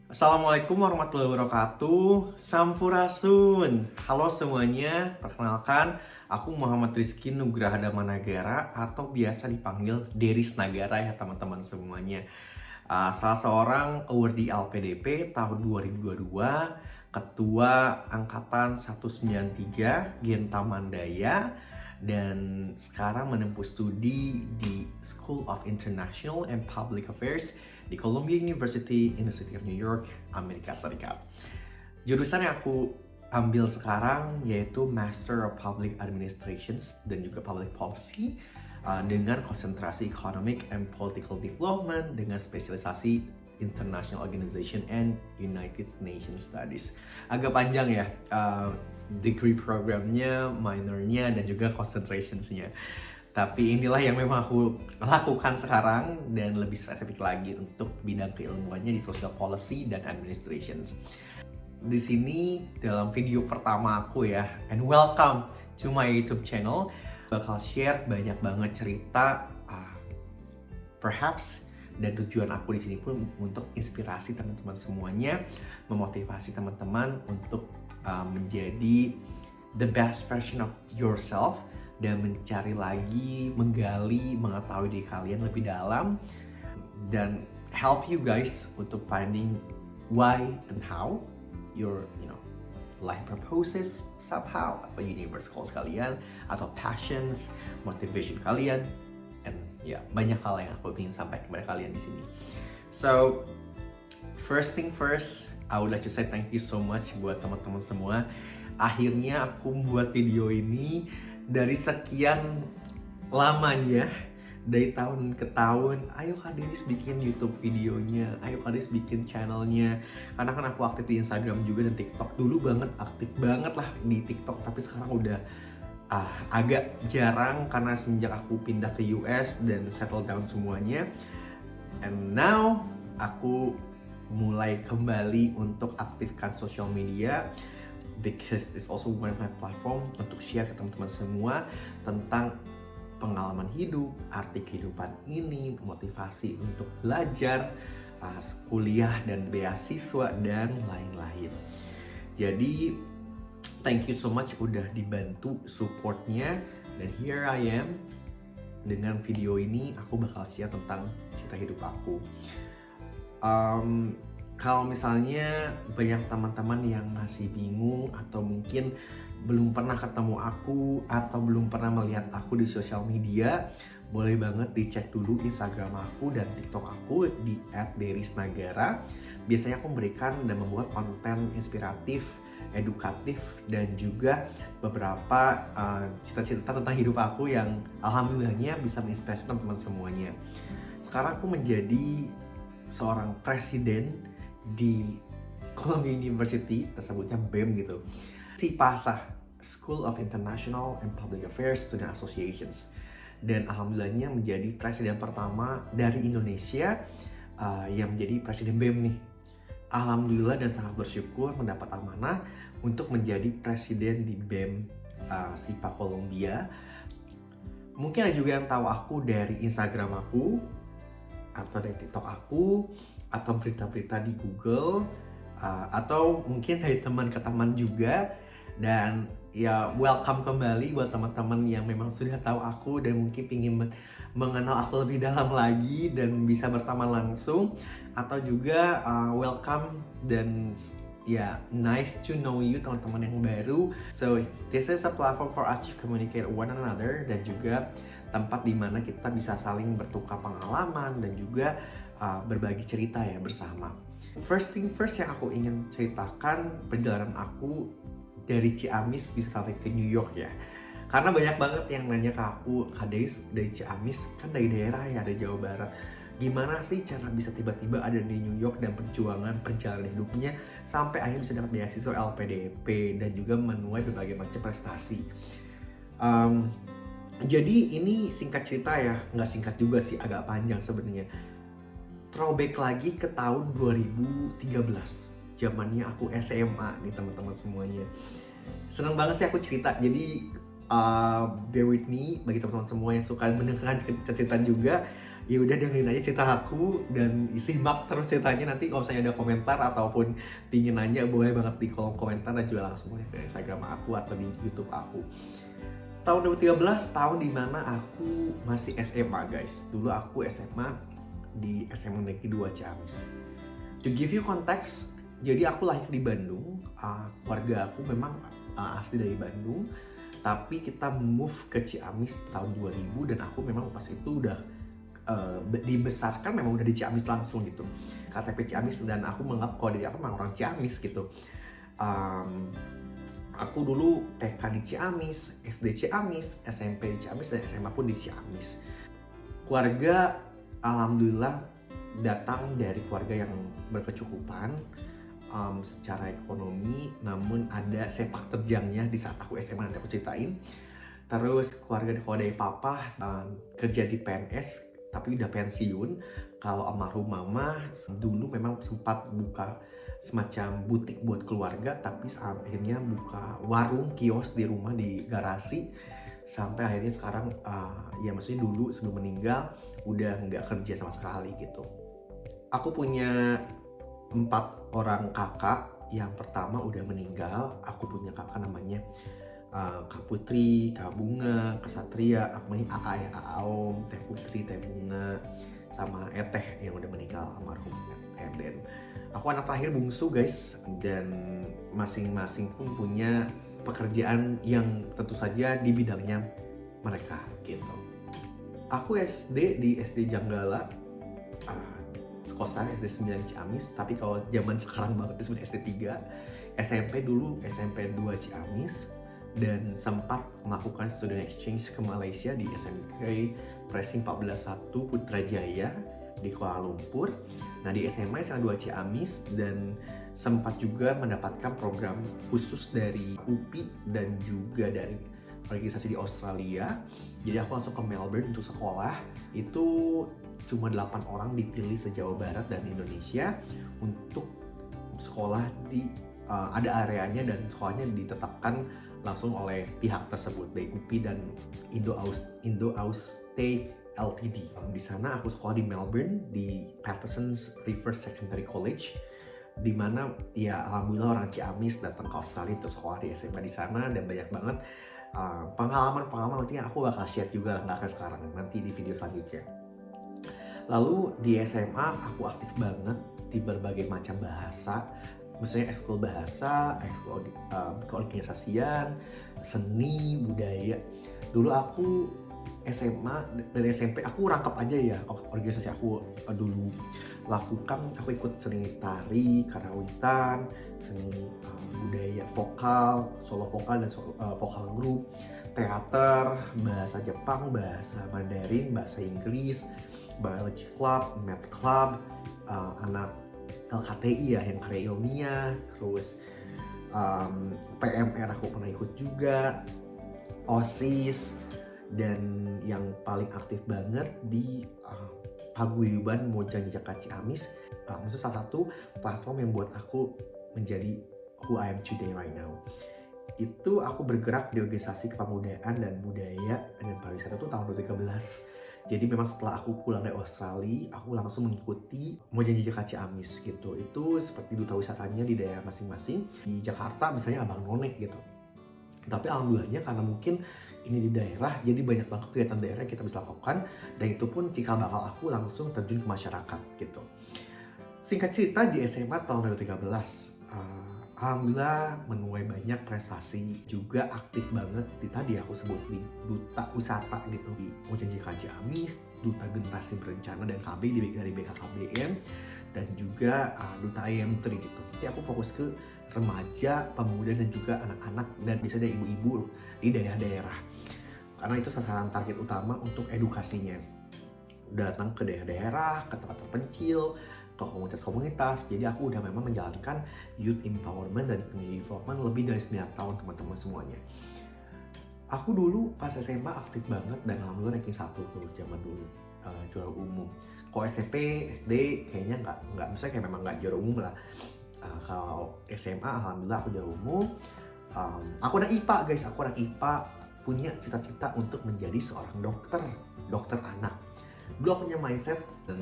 Assalamualaikum warahmatullahi wabarakatuh. Sampurasun. Halo semuanya, perkenalkan aku Muhammad Rizky Nugraha Damanagara atau biasa dipanggil Deris Nagara ya teman-teman semuanya. Salah seorang awardee LPDP tahun 2022, Ketua Angkatan 193 Genta Mandaya, dan sekarang menempuh studi di School of International and Public Affairs di Columbia University in the City of New York, Amerika Serikat. Jurusan yang aku ambil sekarang yaitu Master of Public Administrations dan juga Public Policy dengan konsentrasi Economic and Political Development dengan spesialisasi International Organization and United Nations Studies. Agak panjang ya degree programnya, minornya, dan juga concentrationsnya. Tapi inilah yang memang aku lakukan sekarang dan lebih spesifik lagi untuk bidang keilmuannya di social policy dan administrations. Di sini dalam video pertama aku ya, and welcome to my YouTube channel, bakal share banyak banget cerita, perhaps, dan tujuan aku di sini pun untuk inspirasi teman-teman semuanya, memotivasi teman-teman untuk menjadi the best version of yourself dan mencari lagi, menggali, mengetahui diri kalian lebih dalam dan help you guys untuk finding why and how your life purposes somehow, apa universe calls kalian atau passions, motivation kalian, and ya banyak hal yang aku ingin sampaikan kepada kalian di sini. So first thing first, I would like to say thank you so much buat teman-teman semua. Akhirnya aku membuat video ini dari sekian lamanya, dari tahun ke tahun. Ayo Kak Denis bikin YouTube videonya, ayo Kak Denis bikin channelnya. Karena kan aku aktif di Instagram juga dan TikTok. Dulu banget aktif banget lah di TikTok, tapi sekarang udah agak jarang karena semenjak aku pindah ke US dan settle down semuanya. And now aku mulai kembali untuk aktifkan social media because it's also one of my platform untuk share ke teman-teman semua tentang pengalaman hidup, arti kehidupan ini, motivasi untuk belajar, kuliah dan beasiswa dan lain-lain. Jadi thank you so much udah dibantu supportnya, dan here I am dengan video ini. Aku bakal share tentang cerita hidup aku. Kalau misalnya banyak teman-teman yang masih bingung atau mungkin belum pernah ketemu aku atau belum pernah melihat aku di sosial media, boleh banget dicek dulu Instagram aku dan TikTok aku di @derisnagara. Biasanya aku memberikan dan membuat konten inspiratif, edukatif, dan juga beberapa cerita-cerita tentang hidup aku yang alhamdulillahnya bisa menginspirasi teman-teman semuanya. Sekarang aku menjadi seorang presiden di Columbia University, tersebutnya BEM gitu, SIPASA, School of International and Public Affairs Student Associations, dan alhamdulillahnya menjadi presiden pertama dari Indonesia yang menjadi presiden BEM nih. Alhamdulillah dan sangat bersyukur mendapat amanah untuk menjadi presiden di BEM SIPA Columbia. Mungkin ada juga yang tahu aku dari Instagram aku atau dari TikTok aku atau berita-berita di Google atau mungkin dari teman ke teman juga. Dan ya welcome kembali buat teman-teman yang memang sudah tahu aku dan mungkin ingin mengenal aku lebih dalam lagi dan bisa berteman langsung, atau juga welcome dan ya nice to know you teman-teman yang baru. So this is a platform for us to communicate one another dan juga tempat dimana kita bisa saling bertukar pengalaman dan juga berbagi cerita ya bersama. First thing first yang aku ingin ceritakan perjalanan aku dari Ciamis bisa sampai ke New York ya. Karena banyak banget yang nanya ke aku, Kak Denis dari Ciamis, kan dari daerah ya, dari Jawa Barat. Gimana sih cara bisa tiba-tiba ada di New York dan perjuangan perjalanan hidupnya sampai akhirnya bisa dapat beasiswa LPDP dan juga menuai berbagai macam prestasi. Jadi ini singkat cerita ya, nggak singkat juga sih, agak panjang sebenarnya. Throwback lagi ke tahun 2013, zamannya aku SMA nih teman-teman semuanya. Seneng banget sih aku cerita, jadi bear with me bagi teman-teman semua yang suka mendengarkan cerita juga. Ya udah dengerin aja cerita aku dan simak terus ceritanya. Nanti kalau misalnya ada komentar ataupun pingin nanya, boleh banget di kolom komentar dan juga langsung boleh ke Instagram aku atau di YouTube aku. Tahun 2013 tahun dimana aku masih SMA guys. Dulu aku SMA di SMA Negeri 2 Ciamis. To give you context, jadi aku lahir di Bandung. Keluarga aku memang asli dari Bandung, tapi kita move ke Ciamis tahun 2000 dan aku memang pas itu udah dibesarkan memang udah di Ciamis langsung gitu, KTP Ciamis, dan aku menganggap kalau diri aku memang orang Ciamis gitu. Aku dulu TK di Ciamis, SD Ciamis, SMP di Ciamis, dan SMA pun di Ciamis. Keluarga alhamdulillah datang dari keluarga yang berkecukupan secara ekonomi, namun ada sepak terjangnya di saat aku SMA, nanti aku ceritain. Terus keluarga dari papa kerja di PNS tapi udah pensiun. Kalau almarhum mama dulu memang sempat buka semacam butik buat keluarga, tapi akhirnya buka warung kios di rumah di garasi, sampai akhirnya sekarang ya maksudnya dulu sebelum meninggal udah nggak kerja sama sekali gitu. Aku punya 4 orang kakak. Yang pertama udah meninggal. Aku punya kakak namanya Kak Putri, Kak Bunga, Kak Satria, aku manggil AA ya, Aom, Teh Putri, Teh Bunga, sama Eteh yang udah meninggal almarhum. Dan aku anak terakhir bungsu guys, dan masing-masing pun punya pekerjaan yang tentu saja di bidangnya mereka gitu. Aku SD di SD Janggala, sekolah SD 9 Ciamis, tapi kalau zaman sekarang banget disebut SD 3. SMP dulu SMP 2 Ciamis, dan sempat melakukan student exchange ke Malaysia di SMK Pressing 14-1 Putrajaya di Kuala Lumpur. Nah di SMA 2 Ciamis, dan sempat juga mendapatkan program khusus dari UPI dan juga dari organisasi di Australia. Jadi aku langsung ke Melbourne untuk sekolah. Itu cuma 8 orang dipilih se-Jawa Barat dan Indonesia untuk sekolah di ada areanya, dan sekolahnya ditetapkan langsung oleh pihak tersebut dari UPI dan Indo-Auste Ltd. Di sana aku sekolah di Melbourne di Paterson's River Secondary College, di mana ya alhamdulillah orang Ciamis datang ke Australia untuk sekolah di SMA di sana, dan banyak banget pengalaman nanti aku bakal share juga, nggak akan sekarang, nanti di video selanjutnya. Lalu di SMA aku aktif banget di berbagai macam bahasa, misalnya ekskul bahasa, ekskul keorganisasian, seni, budaya. Dulu aku SMA dari SMP aku rangkap aja ya organisasi aku dulu lakukan. Aku ikut seni tari, karawitan, seni budaya vokal, solo vokal dan vokal grup, teater, bahasa Jepang, bahasa Mandarin, bahasa Inggris, biology club, math club, anak LKTI ya yang karya ilmiah, terus PMR aku pernah ikut juga, OSIS, dan yang paling aktif banget di Paguyuban Mojang Jaka Ciamis. Itu salah satu platform yang buat aku menjadi who I am today right now. Itu aku bergerak di organisasi kepemudaan dan budaya dan pariwisata itu tahun 2013. Jadi memang setelah aku pulang dari Australia, aku langsung mengikuti Mojang Jaka Ciamis gitu. Itu seperti duta wisatanya di daerah masing-masing. Di Jakarta misalnya Abang None gitu. Tapi alhamdulillahnya karena mungkin ini di daerah, jadi banyak banget kegiatan daerah yang kita bisa lakukan, dan itu pun cikal bakal aku langsung terjun ke masyarakat gitu. Singkat cerita di SMA tahun 2013, alhamdulillah menuai banyak prestasi, juga aktif banget di tadi aku sebut di duta wisata gitu di Mojang Jaka Ciamis, duta generasi berencana dan KB dari BKKBN, dan juga duta IM3 gitu. Jadi aku fokus ke remaja, pemuda, dan juga anak-anak, dan bisa dari ibu-ibu di daerah-daerah. Karena itu sasaran target utama untuk edukasinya. Datang ke daerah-daerah, ke tempat terpencil, ke komunitas-komunitas. Jadi aku udah memang menjalankan youth empowerment dan community development lebih dari 9 tahun teman-teman semuanya. Aku dulu pas SMA aktif banget dan alhamdulillah ranking 1 tuh zaman dulu, juara umum. Kalau SMP, SD kayaknya nggak, misalnya kayak memang nggak juara umum lah. Kalau SMA alhamdulillah aku juara umum. Aku anak IPA guys, punya cita-cita untuk menjadi seorang dokter anak. Dulu aku punya mindset dan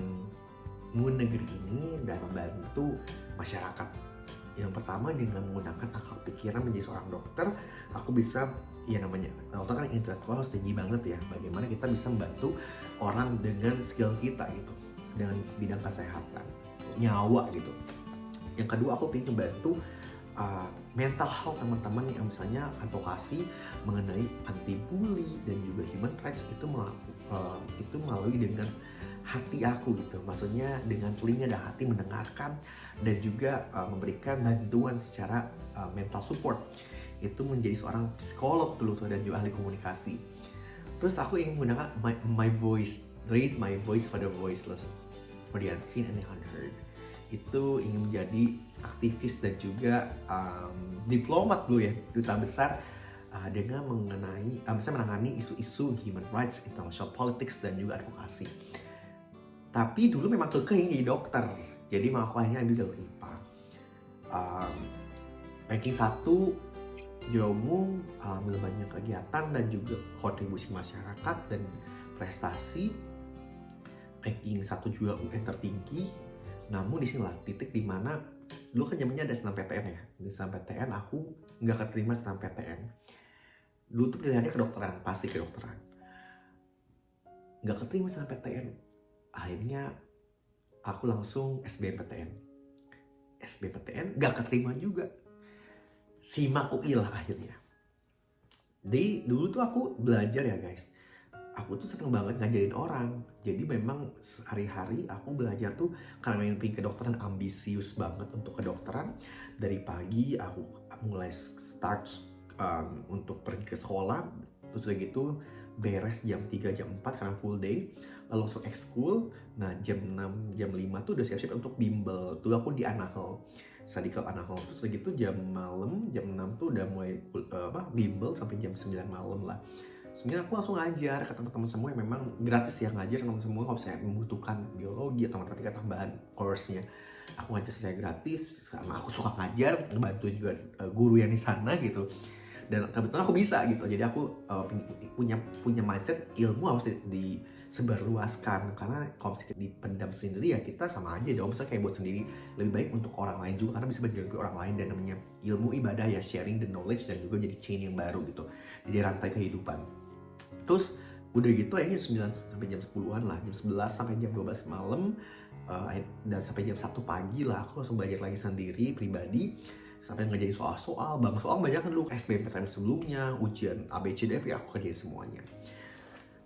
negeri ini dan membantu masyarakat. Yang pertama, dengan menggunakan akal pikiran menjadi seorang dokter, aku bisa, ya namanya dokter kan intelektual harus tinggi banget ya, bagaimana kita bisa membantu orang dengan skill kita gitu, dengan bidang kesehatan, nyawa gitu. Yang kedua, aku ingin membantu mental health teman-teman yang misalnya advokasi mengenai anti bully dan juga human rights, itu melalui dengan hati aku gitu, maksudnya dengan telinga dan hati mendengarkan dan juga memberikan bantuan secara mental support. Itu menjadi seorang psikolog dulu tuh dan juga ahli komunikasi. Terus aku ingin menggunakan my voice, raise my voice for the voiceless, for the unseen and the unheard. Itu ingin menjadi aktivis dan juga diplomat dulu ya, duta besar dengan menangani isu-isu human rights, international politics dan juga advokasi. Tapi dulu memang kekeh jadi dokter, jadi makanya ambil jalur IPA. Ranking 1 Jomu, ambil banyak kegiatan dan juga kontribusi masyarakat dan prestasi. Ranking 1 juga UN tertinggi. Namun disinilah titik dimana dulu kan zamannya ada SNMPTN ya. Di SNMPTN aku nggak keterima SNMPTN. Dulu tuh pilihannya kedokteran, pasti kedokteran. Nggak keterima SNMPTN. Akhirnya aku langsung SBMPTN. SBMPTN gak keterima juga. SIMAK UI lah akhirnya. Jadi dulu tuh aku belajar ya guys. Aku tuh seneng banget ngajarin orang. Jadi memang hari-hari aku belajar tuh karena memang pengen kedokteran, ambisius banget untuk kedokteran. Dari pagi aku mulai start untuk pergi ke sekolah. Terus kayak gitu beres jam 3, jam 4 karena full day. Lalu langsung ekskul. Nah jam 6, jam 5 tuh udah siap-siap untuk bimbel. Tuh aku di Anahel, study club Anahel. Terus gitu jam malam, jam 6 tuh udah mulai bimbel sampai jam 9 malam lah. Sebenarnya aku langsung ngajar ke teman-teman semua yang memang gratis ya, ngajar teman semua kalau saya membutuhkan biologi atau matematika tambahan course-nya. Aku ngajar secara gratis, sama aku suka ngajar, ngebantu juga guru yang di sana gitu. Dan kebetulan aku bisa gitu, jadi aku punya mindset ilmu harus disebarluaskan, karena kalau misalnya dipendam sendiri ya kita sama aja dong. Misalnya kayak buat sendiri, lebih baik untuk orang lain juga karena bisa bagi orang lain, dan namanya ilmu ibadah ya, sharing the knowledge dan juga jadi chain yang baru gitu, jadi rantai kehidupan. Terus udah gitu akhirnya 9 sampai jam 10-an lah, jam 11 sampai jam 12 malam, dan sampai jam 1 pagi lah aku langsung belajar lagi sendiri pribadi sampai ngerjain soal-soal. Bang soal banyak kan dulu SBMPTN sebelumnya, ujian ABCDF ya aku kerjain semuanya.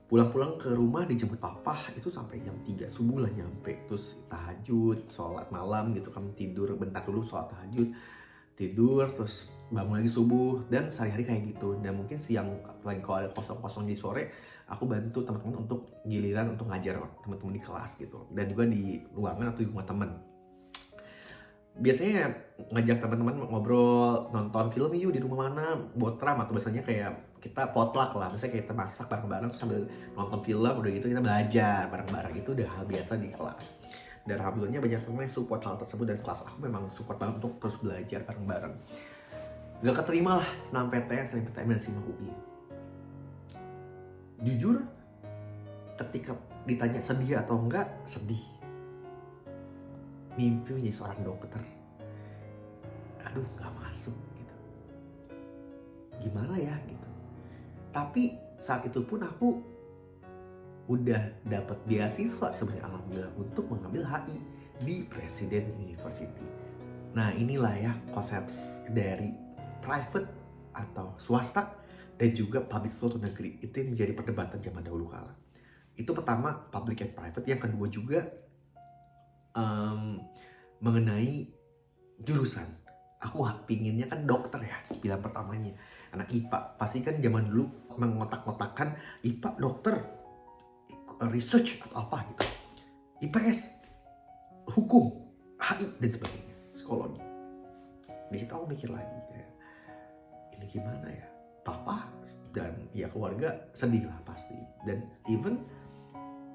Pulang-pulang ke rumah dijemput papa itu sampai jam 3 subuh lah nyampe. Terus tahajud, sholat malam gitu kan, tidur bentar dulu sholat tahajud, tidur terus bangun lagi subuh, dan sehari-hari kayak gitu. Dan mungkin siang lagi kalau ada kosong-kosong di sore, aku bantu teman-teman untuk giliran untuk ngajar teman-teman di kelas gitu, dan juga di ruangan atau di rumah teman. Biasanya ngajak teman-teman ngobrol, nonton film yuk di rumah mana, botram, atau biasanya kayak kita potluck lah, misalnya kayak kita masak bareng-bareng terus sambil nonton film, udah gitu kita belajar bareng-bareng. Itu udah hal biasa di kelas. Dan alhamdulillahnya banyak teman yang support hal tersebut, dan kelas aku memang support banget untuk terus belajar bareng-bareng. Gak keterima lah SNMPTN dan SIMAK UI. Jujur, ketika ditanya sedih atau enggak, sedih. Mimpi menjadi seorang dokter, aduh gak masuk gitu, gimana ya gitu. Tapi saat itu pun aku udah dapat beasiswa sebenarnya, alhamdulillah, untuk mengambil HI di Presiden University. Nah inilah ya konsep dari private atau swasta dan juga public school atau negeri. Itu yang menjadi perdebatan zaman dahulu kala. Itu pertama public and private. Yang kedua juga mengenai jurusan. Aku pinginnya kan dokter ya, pilihan pertamanya. Anak IPA pasti kan zaman dulu mengotak-ngotakkan IPA dokter, research atau apa gitu. IPS hukum, HI dan sebagainya, psikologi. Di situ aku mikir lagi kayak, ini gimana ya? Papa dan ya keluarga sedih lah pasti. Dan even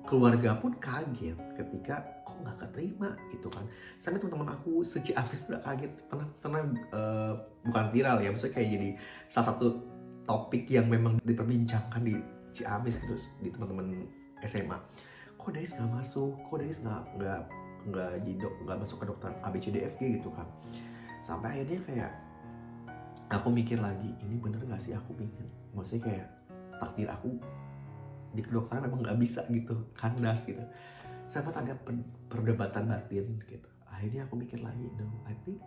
keluarga pun kaget ketika kok nggak keterima gitu kan. Sampai teman-teman aku se-Ciamis udah kaget, pernah bukan viral ya, maksudnya kayak jadi salah satu topik yang memang diperbincangkan di Ciamis gitu, di teman-teman SMA. Kok kok Dais nggak masuk, kok Dais nggak jidok, nggak masuk ke dokter ABCDFG gitu kan. Sampai akhirnya kayak aku mikir lagi, ini bener gak sih aku pingin, maksudnya kayak takdir aku di kedokteran memang nggak bisa gitu, kandas gitu. Sempat ada perdebatan batin gitu. Akhirnya aku mikir lagi, no, I think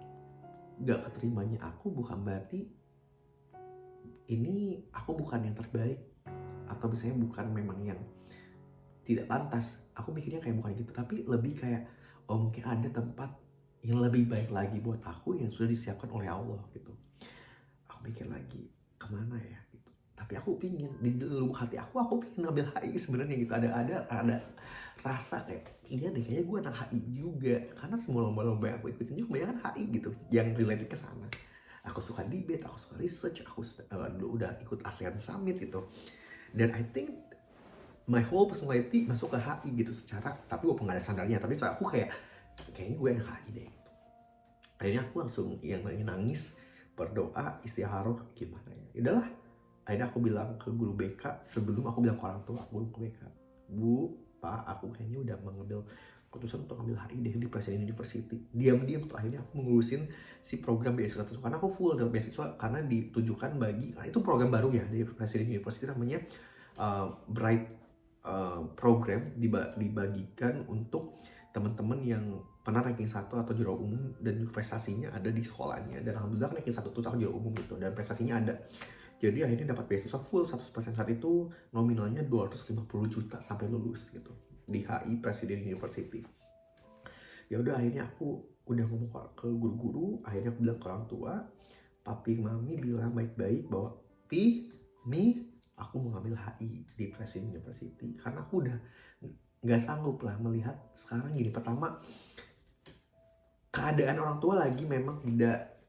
gak keterimanya aku bukan berarti ini aku bukan yang terbaik, atau misalnya bukan memang yang tidak pantas. Aku mikirnya kayak bukan gitu, tapi lebih kayak oh mungkin ada tempat yang lebih baik lagi buat aku yang sudah disiapkan oleh Allah gitu. Aku mikir lagi kemana ya gitu. Tapi aku pingin di lubuk hati aku pingin ngambil HI sebenarnya gitu. Ada rasa kayak iya deh kayaknya gue anak HI juga, karena semua lomba-lomba yang aku ikutin juga kebanyakan HI gitu yang related ke sana. Aku suka debate, aku suka research, aku dulu udah ikut ASEAN Summit gitu. Dan I think my whole personality masuk ke HI gitu secara, tapi walaupun gak ada standarnya, tapi aku kayaknya gue anak HI deh gitu. Akhirnya aku langsung yang nangis, berdoa, istiharoh gimana ya. Udahlah, akhirnya aku bilang ke guru BK sebelum aku bilang ke orang tua, guru ke BK, Bu, Pak, aku kayaknya udah mengambil keputusan untuk ambil HI deh di Presiden University. Diam-diam tuh akhirnya aku mengurusin si program beasiswa tersebut, karena aku full dalam beasiswa karena ditujukan bagi, karena itu program baru ya di Presiden University, namanya Bright program dibagikan untuk teman-teman yang pernah ranking 1 atau juara umum dan juga prestasinya ada di sekolahnya. Dan alhamdulillah ranking 1 tuh juara umum gitu dan prestasinya ada. Jadi akhirnya dapat beasiswa full 100% saat itu, nominalnya 250 juta sampai lulus gitu di HI Presiden University. Ya udah akhirnya aku udah ngomong ke guru-guru, akhirnya aku bilang ke orang tua, papi mami bilang baik-baik bahwa Mi, aku mau ngambil HI di Presiden University karena aku udah nggak sanggup lah melihat sekarang gini. Pertama, keadaan orang tua lagi memang tidak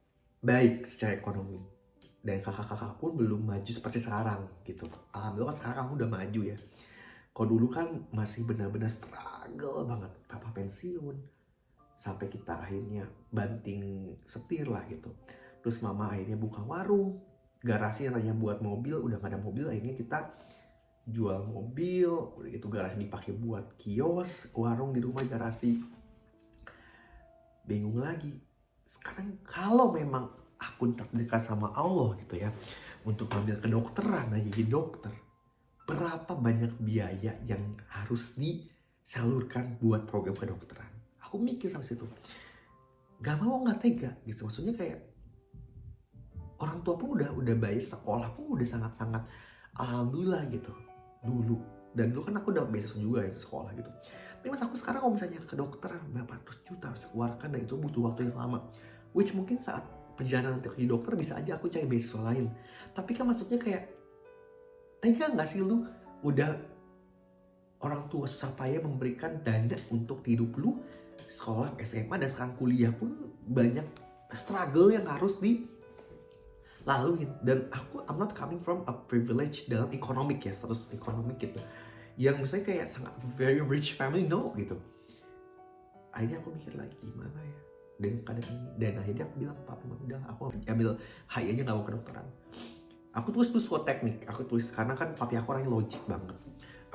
baik secara ekonomi, dan kakak-kakak pun belum maju seperti sekarang gitu. Alhamdulillah sekarang aku udah maju ya. Kalau dulu kan masih benar-benar struggle banget, papa pensiun sampai kita akhirnya banting setir lah gitu. Terus mama akhirnya buka warung, garasi yang tadinya buat mobil udah gak ada mobil, akhirnya kita jual mobil, udah gitu garasi dipakai buat kios, warung di rumah garasi. Bingung lagi. Sekarang kalau memang aku terdekat sama Allah gitu ya, untuk ambil kedokteran dan jadi dokter, berapa banyak biaya yang harus disalurkan buat program kedokteran? Aku mikir sampai situ, gak mau, gak tega gitu. Maksudnya kayak orang tua pun udah bayar, sekolah pun udah sangat-sangat alhamdulillah gitu dulu. Dan dulu kan aku udah beasiswa juga ya ke sekolah gitu. Tapi mas aku sekarang kalau misalnya kedokteran berapa ratus juta harus keluarkan, dan itu butuh waktu yang lama. Which mungkin saat perjalanan nanti jadi dokter bisa aja aku cari beasiswa lain. Tapi kan maksudnya kayak tega gak sih lu udah orang tua susah payah memberikan dana untuk hidup lu, sekolah SMA dan sekarang kuliah pun banyak struggle yang harus dilaluin. Dan I'm not coming from a privilege dalam ekonomik ya, status ekonomik gitu, yang misalnya kayak sangat very rich family, no gitu. Akhirnya aku mikir lagi gimana ya dan kadang ini, dan akhirnya aku bilang papa udah aku ambil HI aja, gak mau kedokteran. Aku tulis SWOT teknik, aku tulis karena kan papi aku orangnya logik banget.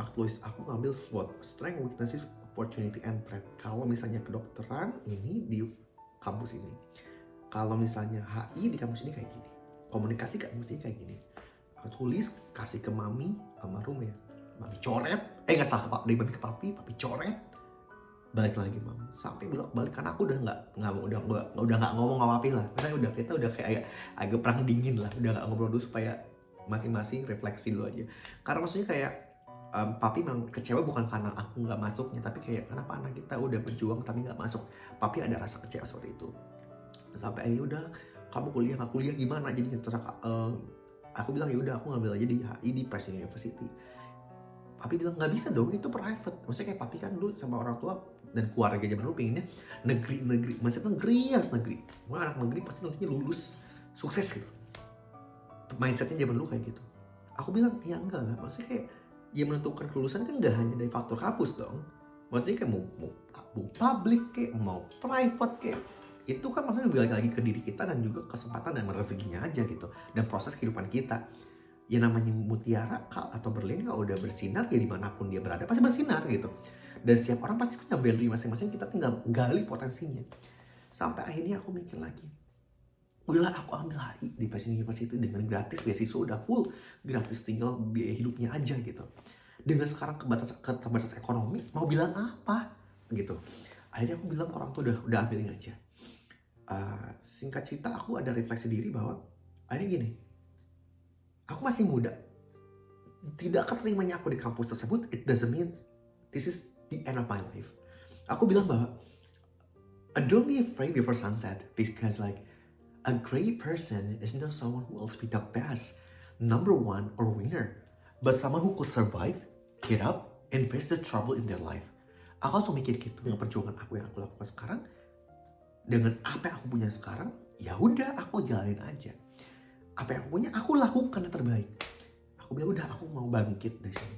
Aku tulis, aku ngambil SWOT, strength, weaknesses, opportunity, and threat. Kalau misalnya kedokteran ini di kampus ini, kalau misalnya HI di kampus ini kayak gini, komunikasi kampus ini kayak gini. Aku tulis, kasih ke mami almarhum ya, mami coret, nggak salah, dari mami ke papi coret, balik lagi mami, sampai bolak-balik karena aku udah nggak ngomong sama papi lah, karena kita udah kayak agak perang dingin lah, udah nggak ngobrol dulu supaya masing-masing refleksi dulu aja. Karena maksudnya kayak papi memang kecewa bukan karena aku nggak masuknya, tapi kayak kenapa anak kita udah berjuang tapi nggak masuk. Papi ada rasa kecewa seperti itu. Sampai akhirnya udah, kamu kuliah nggak kuliah gimana? Jadi aku bilang ya udah aku ngambil aja di HI di Presiden University. Papi bilang nggak bisa dong, itu private. Maksudnya kayak papi kan dulu sama orang tua dan keluarga zaman dulu pengennya negeri, maksudnya negeri. Wah, anak negeri pasti nantinya lulus sukses gitu. Mindsetnya zaman dulu kayak gitu. Aku bilang ya enggak lah, maksudnya kayak ya menentukan kelulusan kan nggak hanya dari faktor kampus dong. Maksudnya kayak mau public kayak mau private kayak itu kan maksudnya balik lagi ke diri kita dan juga kesempatan dan rezekinya aja gitu, dan proses kehidupan kita. Ya namanya mutiara atau berlian kalau udah bersinar ya dimanapun dia berada pasti bersinar gitu. Dan setiap orang pasti punya value masing-masing, kita tinggal gali potensinya. Sampai akhirnya aku mikir lagi, udahlah aku ambil HI di Presiden University dengan gratis, beasiswa udah full gratis, tinggal biaya hidupnya aja gitu. Dengan sekarang keterbatasan ekonomi mau bilang apa gitu. Akhirnya aku bilang ke orang tua udah ambilin aja. Singkat cerita aku ada refleksi diri bahwa akhirnya gini, aku masih muda, tidak keterimanya aku di kampus tersebut it doesn't mean this is the end of my life. Aku bilang bahwa don't be afraid before sunset, because like a great person is not someone who will be the best, number one or winner, but someone who could survive, get up, and face the trouble in their life. Aku langsung mikir gitu dengan perjuangan aku yang aku lakukan sekarang, dengan apa yang aku punya sekarang, ya udah aku jalanin aja. Apa yang aku punya aku lakukan yang terbaik. Aku bilang udah aku mau bangkit dari sini.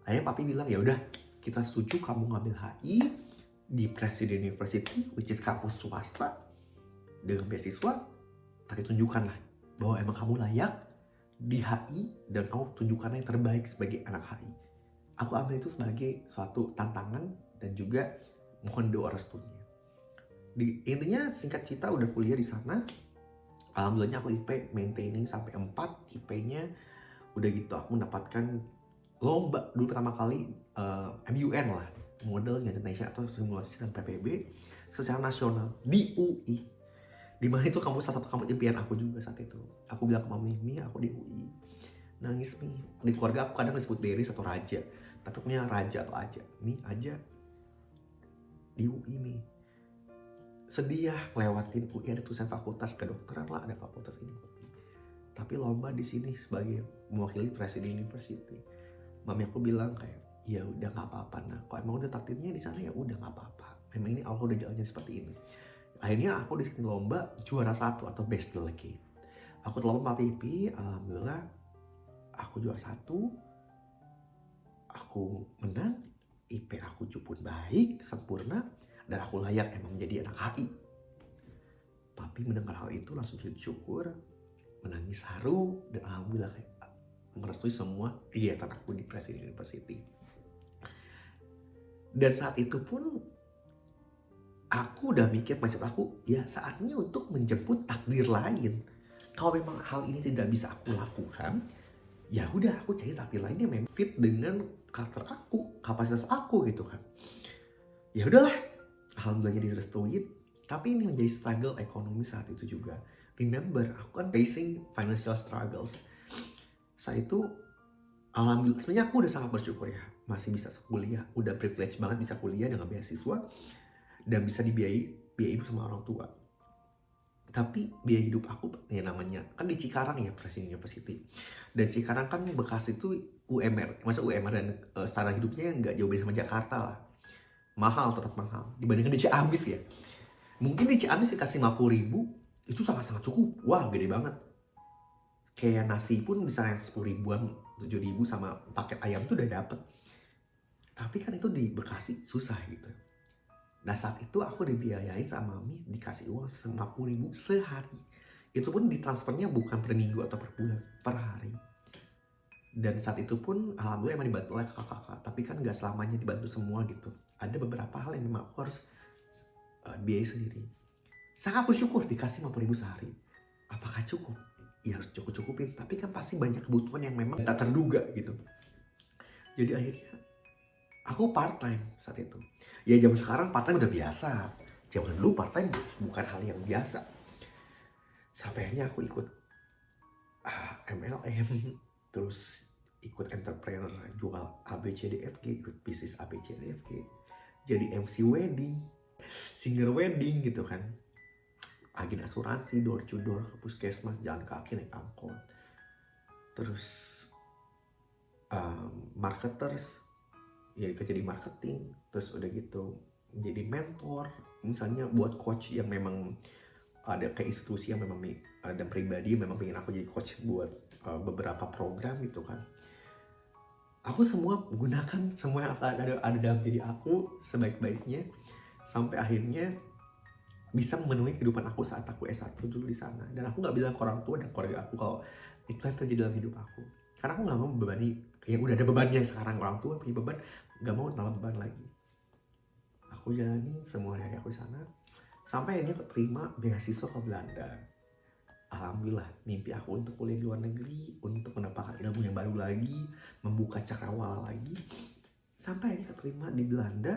Akhirnya papi bilang ya udah kita setuju kamu ngambil HI di Presiden University, which is kampus swasta dengan beasiswa, tapi tunjukkanlah bahwa emang kamu layak di HI dan kamu tunjukkan yang terbaik sebagai anak HI. Aku ambil itu sebagai suatu tantangan dan juga mohon doa restunya. Intinya singkat cerita udah kuliah di sana. Alhamdulillahnya aku IP maintaining sampai 4 IP-nya. Udah gitu aku mendapatkan lomba dulu pertama kali MUN lah, model Indonesia atau simulasi dan PPB secara nasional di UI. Dimana itu kampus salah satu kampus impian aku juga saat itu. Aku bilang ke mami, Mi aku di UI. Nangis Mi. Di keluarga aku kadang disebut Deris atau Raja, tapi aku punya Raja atau Aja. Mi aja di UI Mi. Sedih ya lewatin UI, ada tulisan fakultas kedokteran lah, ada fakultas ini. Tapi lomba di sini sebagai mewakili Presiden University. Mami aku bilang kayak, ya udah nggak apa-apa nah. Kalau emang udah takdirnya di sana ya udah nggak apa-apa. Memang ini Allah udah jalannya seperti ini. Akhirnya aku di sini lomba juara 1 atau best delegate. Aku lomba PPP, alhamdulillah aku juara 1. Aku menang, IP aku pun baik, sempurna, dan aku layak emang menjadi anak HI. Papi mendengar hal itu langsung sujud syukur, menangis haru, dan alhamdulillah kayak merestui semua kegiatan aku di Presiden University. Dan saat itu pun aku udah mikir mindset aku, ya saatnya untuk menjemput takdir lain. Kalau memang hal ini tidak bisa aku lakukan, ya udah aku cari takdir lain yang memang fit dengan karakter aku, kapasitas aku gitu kan. Ya udahlah, alhamdulillahnya direstui. Tapi ini menjadi struggle ekonomi saat itu juga. Remember, aku kan facing financial struggles. Saat itu, alhamdulillah, sebenarnya aku udah sangat bersyukur ya, masih bisa kuliah, udah privilege banget bisa kuliah dengan beasiswa dan bisa dibiayai sama orang tua. Tapi biaya hidup aku ya namanya kan di Cikarang ya, Presiden University. Dan Cikarang kan Bekasi itu UMR, masa UMR dan standar hidupnya nggak jauh beda sama Jakarta lah. Mahal, tetap mahal dibandingkan di Ciamis ya. Mungkin di Ciamis dikasih 50.000 itu sangat-sangat cukup. Wah, gede banget. Kayak nasi pun bisa yang 10 ribuan, 7 ribu sama paket ayam tuh udah dapet. Tapi kan itu di Bekasi susah gitu. Nah saat itu aku dibiayain sama Mami, dikasih uang 50.000 sehari. Itu pun ditransfernya bukan per minggu atau per bulan, per hari. Dan saat itu pun alhamdulillah emang dibantu oleh kakak-kakak. Tapi kan gak selamanya dibantu semua gitu. Ada beberapa hal yang memang aku harus biaya sendiri. Sangat bersyukur dikasih 50.000 sehari. Apakah cukup? Ya harus cukup-cukupin. Tapi kan pasti banyak kebutuhan yang memang tak terduga gitu. Jadi akhirnya aku part time saat itu. Ya zaman sekarang part time udah biasa. Zaman dulu part time bukan hal yang biasa. Sampai akhirnya aku ikut MLM, terus ikut entrepreneur jual ABCDFG, ikut bisnis ABCDFG, jadi MC wedding, singer wedding gitu kan, agen asuransi, door to door ke puskesmas, jalan kaki naik angkot, terus marketers, ya kerja di marketing, terus udah gitu menjadi mentor, misalnya buat coach yang memang ada ke institusi yang memang ada pribadi memang pengen aku jadi coach buat beberapa program gitu kan. Aku semua gunakan semua yang ada dalam diri aku sebaik-baiknya sampai akhirnya bisa memenuhi kehidupan aku saat aku S1 dulu di sana. Dan aku nggak bilang ke orang tua dan keluarga aku kalau itu yang terjadi dalam hidup aku, karena aku nggak mau membebani yang udah ada bebannya sekarang. Orang tua punya beban, nggak mau tambah beban lagi. Aku jalani semua dari aku di sana sampai akhirnya keterima beasiswa ke Belanda. Alhamdulillah, mimpi aku untuk kuliah di luar negeri, untuk mendapatkan ilmu yang baru lagi, membuka cakrawala lagi, sampai akhirnya keterima di Belanda.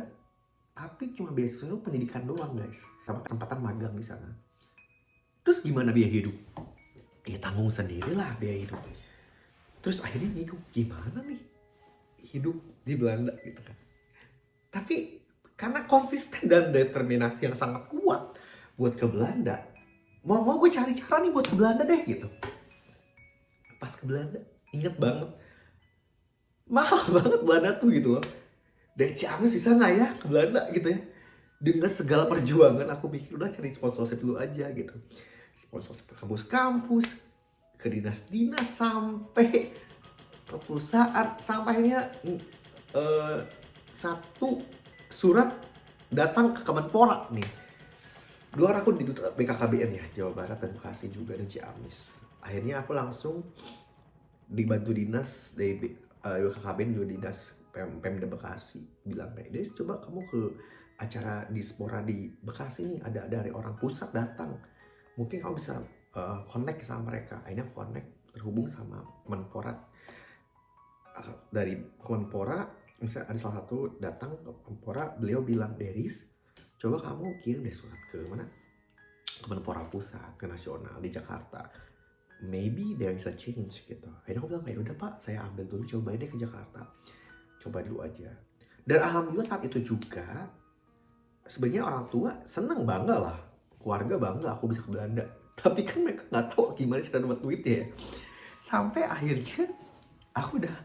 Tapi cuma beasiswa itu pendidikan doang guys, sama kesempatan magang di sana. Terus gimana biaya hidup? Ya tanggung sendirilah biaya hidup. Terus akhirnya bingung, gimana nih hidup di Belanda gitu kan. Tapi karena konsisten dan determinasi yang sangat kuat buat ke Belanda, mau gue cari cara nih buat ke Belanda deh gitu. Pas ke Belanda, inget banget, mahal banget Belanda tuh gitu loh. Dari Ciamis bisa nggak ya ke Belanda gitu ya. Dengan segala perjuangan aku pikir udah cari sponsorship dulu aja gitu. Sponsorship ke kampus-kampus, ke dinas-dinas, sampai ke perusahaan. Sampai akhirnya satu surat datang ke Kemenpora nih. Dua aku di BKKBN ya, Jawa Barat dan Bekasi juga, dan Ciamis. Akhirnya aku langsung dibantu dinas dari BKKBN juga dinas Pemda Bekasi, bilang kayak, Des coba kamu ke acara diaspora di Bekasi nih, ada dari orang pusat datang, mungkin kamu bisa connect sama mereka. Akhirnya connect, terhubung sama Kemenpora. Dari Kemenpora misalnya ada salah satu datang ke Kemenpora, beliau bilang, Deris coba kamu kirim deh surat ke mana, Kemenpora pusat, ke nasional di Jakarta, maybe there is a change gitu. Akhirnya aku bilang, ya udah Pak, saya ambil dulu, cobain deh ke Jakarta, coba dulu aja. Dan alhamdulillah saat itu juga sebenarnya orang tua seneng, bangga lah, keluarga bangga aku bisa ke Belanda. Tapi kan mereka nggak tahu gimana cara dapat duit ya. Sampai akhirnya aku udah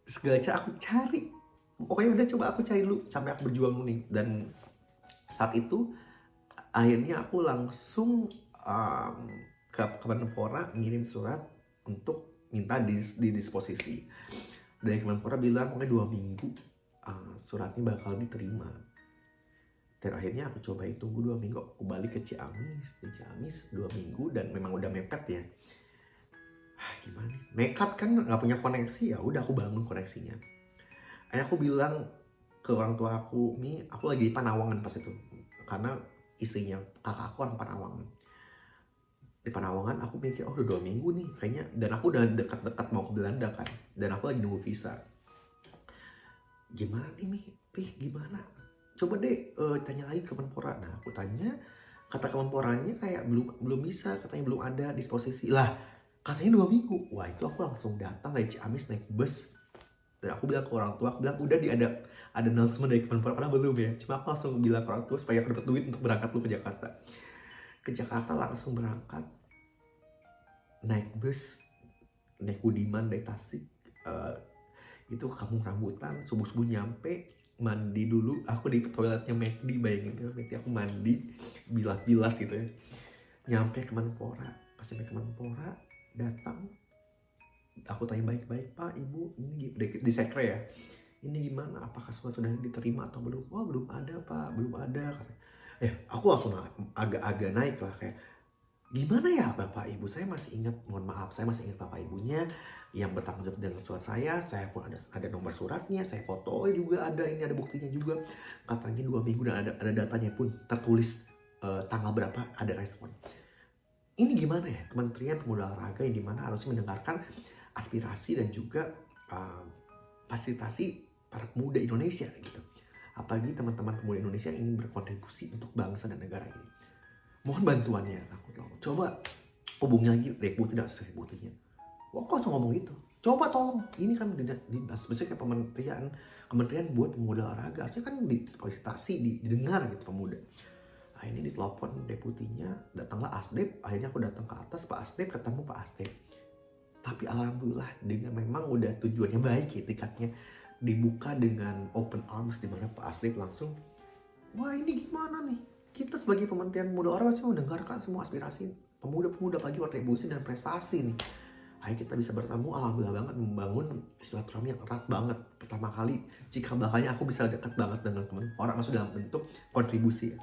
segala cara aku cari, pokoknya udah coba aku cari dulu sampai aku berjuang nih. Dan saat itu akhirnya aku langsung ke Kemenpora ngirim surat untuk minta di disposisi. Dari Kemenpora bilang pokoknya 2 minggu suratnya bakal diterima. Dan akhirnya aku coba tunggu 2 minggu, aku balik ke Ciamis. Di Ciamis 2 minggu dan memang udah mepet ya. Gimana? Nekat kan, nggak punya koneksi, ya udah aku bangun koneksinya. Akhirnya aku bilang ke orang tua aku, Mi, aku lagi di Panawangan pas itu, karena istrinya kakak aku orang Panawangan. Di Panawangan aku mikir, oh udah 2 minggu nih kayaknya, dan aku udah dekat-dekat mau ke Belanda kan, dan aku lagi nunggu visa. Gimana nih Mi, gimana? Coba deh tanya lagi ke Kemenpora. Nah aku tanya, kata Kemenporanya kayak belum bisa, katanya belum ada disposisi lah. Katanya 2 minggu. Wah itu aku langsung datang dari Ciamis naik bus. Dan aku bilang ke orang tua, aku bilang udah ada announcement dari Kemenpora, padahal belum ya. Cuma aku langsung bilang ke orang tua supaya aku dapat duit untuk berangkat dulu ke Jakarta. Ke Jakarta langsung berangkat, naik bus, naik Budiman dari Tasik. Itu ke Kampung Rambutan, subuh-subuh nyampe, mandi dulu. Aku di toiletnya McD, bayangin McD, aku mandi, bilas-bilas gitu ya. Nyampe Kemenpora, pas sampai Kemenpora, datang, aku tanya baik-baik, Pak, Ibu, ini di sekre ya, ini gimana, apakah sudah diterima atau belum? Oh belum ada Pak, belum ada. Aku langsung agak naik lah, kayak gimana ya Bapak Ibu, saya masih ingat, mohon maaf, saya masih ingat Bapak Ibunya yang bertanggung jawab dengan surat saya pun ada nomor suratnya, saya foto juga ada, ini ada buktinya juga, katanya 2 minggu dan ada datanya pun tertulis tanggal berapa ada respon. Ini gimana ya, Kementerian Pemuda Olahraga yang dimana harusnya mendengarkan aspirasi dan juga fasilitasi para pemuda Indonesia gitu. Apalagi teman-teman pemuda Indonesia yang ingin berkontribusi untuk bangsa dan negara ini. Mohon bantuannya, aku tolong. Coba hubungi lagi deputi dan deputinya. Wah, kok langsung ngomong gitu? Coba tolong, ini kan dinas, biasanya kayak kementerian buat pemuda olahraga, harusnya kan difasilitasi, didengar gitu pemuda. Akhirnya ditelepon deputinya, datanglah Asdep. Akhirnya aku datang ke atas, Pak Asdep, ketemu Pak Asdep. Tapi alhamdulillah dengan memang udah tujuannya baik ya, tiketnya dibuka dengan open arms, dimana Pak Asdep langsung, wah ini gimana nih, kita sebagai Kementerian Pemuda Olahraga mendengarkan semua aspirasi pemuda-pemuda bagi kontribusi dan prestasi nih. Akhirnya kita bisa bertemu, alhamdulillah banget, membangun silaturahmi yang erat banget. Pertama kali jika bahkan aku bisa dekat banget dengan teman orang, maksud dalam bentuk kontribusi ya.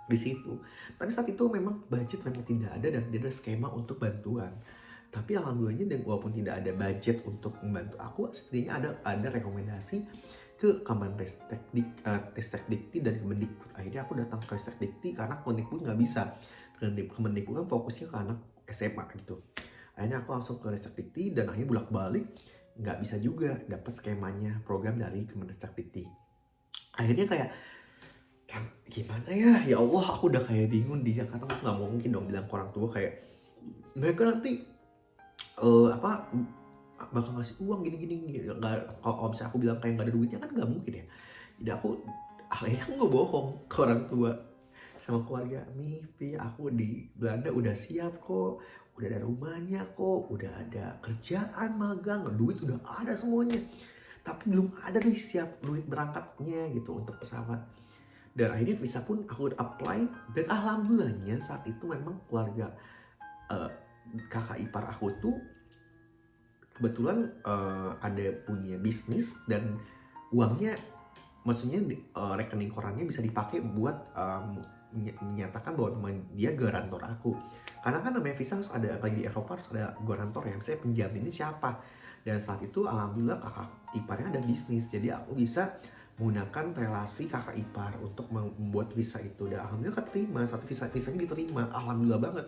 di situ. Tapi saat itu memang budget memang tidak ada dan tidak ada skema untuk bantuan. Tapi alhamdulillahnya, dan walaupun tidak ada budget untuk membantu aku, setidaknya ada rekomendasi ke Ristekdikti dan Kemendikbud. Akhirnya aku datang ke Ristekdikti karena Kemendikbud nggak bisa. Kemendikbud kan fokusnya ke anak SMA gitu. Akhirnya aku langsung ke Ristekdikti dan akhirnya bolak-balik nggak bisa juga dapat skemanya program dari Kemendikbud. Akhirnya kayak gimana ya Allah, aku udah kayak bingung di Jakarta. Aku nggak mungkin dong bilang ke orang tua kayak mereka nanti bakal ngasih uang gini. Kalau misalnya aku bilang kayak nggak ada duitnya kan nggak mungkin ya. Jadi akhirnya aku nggak bohong ke orang tua sama keluarga. Pi, aku di Belanda udah siap kok, udah ada rumahnya kok, udah ada kerjaan magang, duit udah ada semuanya, tapi belum ada nih siap duit berangkatnya gitu untuk pesawat. Dan akhirnya visa pun aku apply, dan alhamdulillahnya saat itu memang keluarga kakak ipar aku tuh kebetulan ada punya bisnis dan uangnya, maksudnya rekening korannya bisa dipakai buat menyatakan bahwa dia garantor aku. Karena kan namanya visa harus ada, apalagi di Eropa harus ada garantor ya, misalnya penjaminnya siapa. Dan saat itu alhamdulillah kakak iparnya ada bisnis, jadi aku bisa menggunakan relasi kakak ipar untuk membuat visa itu, dan alhamdulillah keterima. Satu visanya diterima, alhamdulillah banget.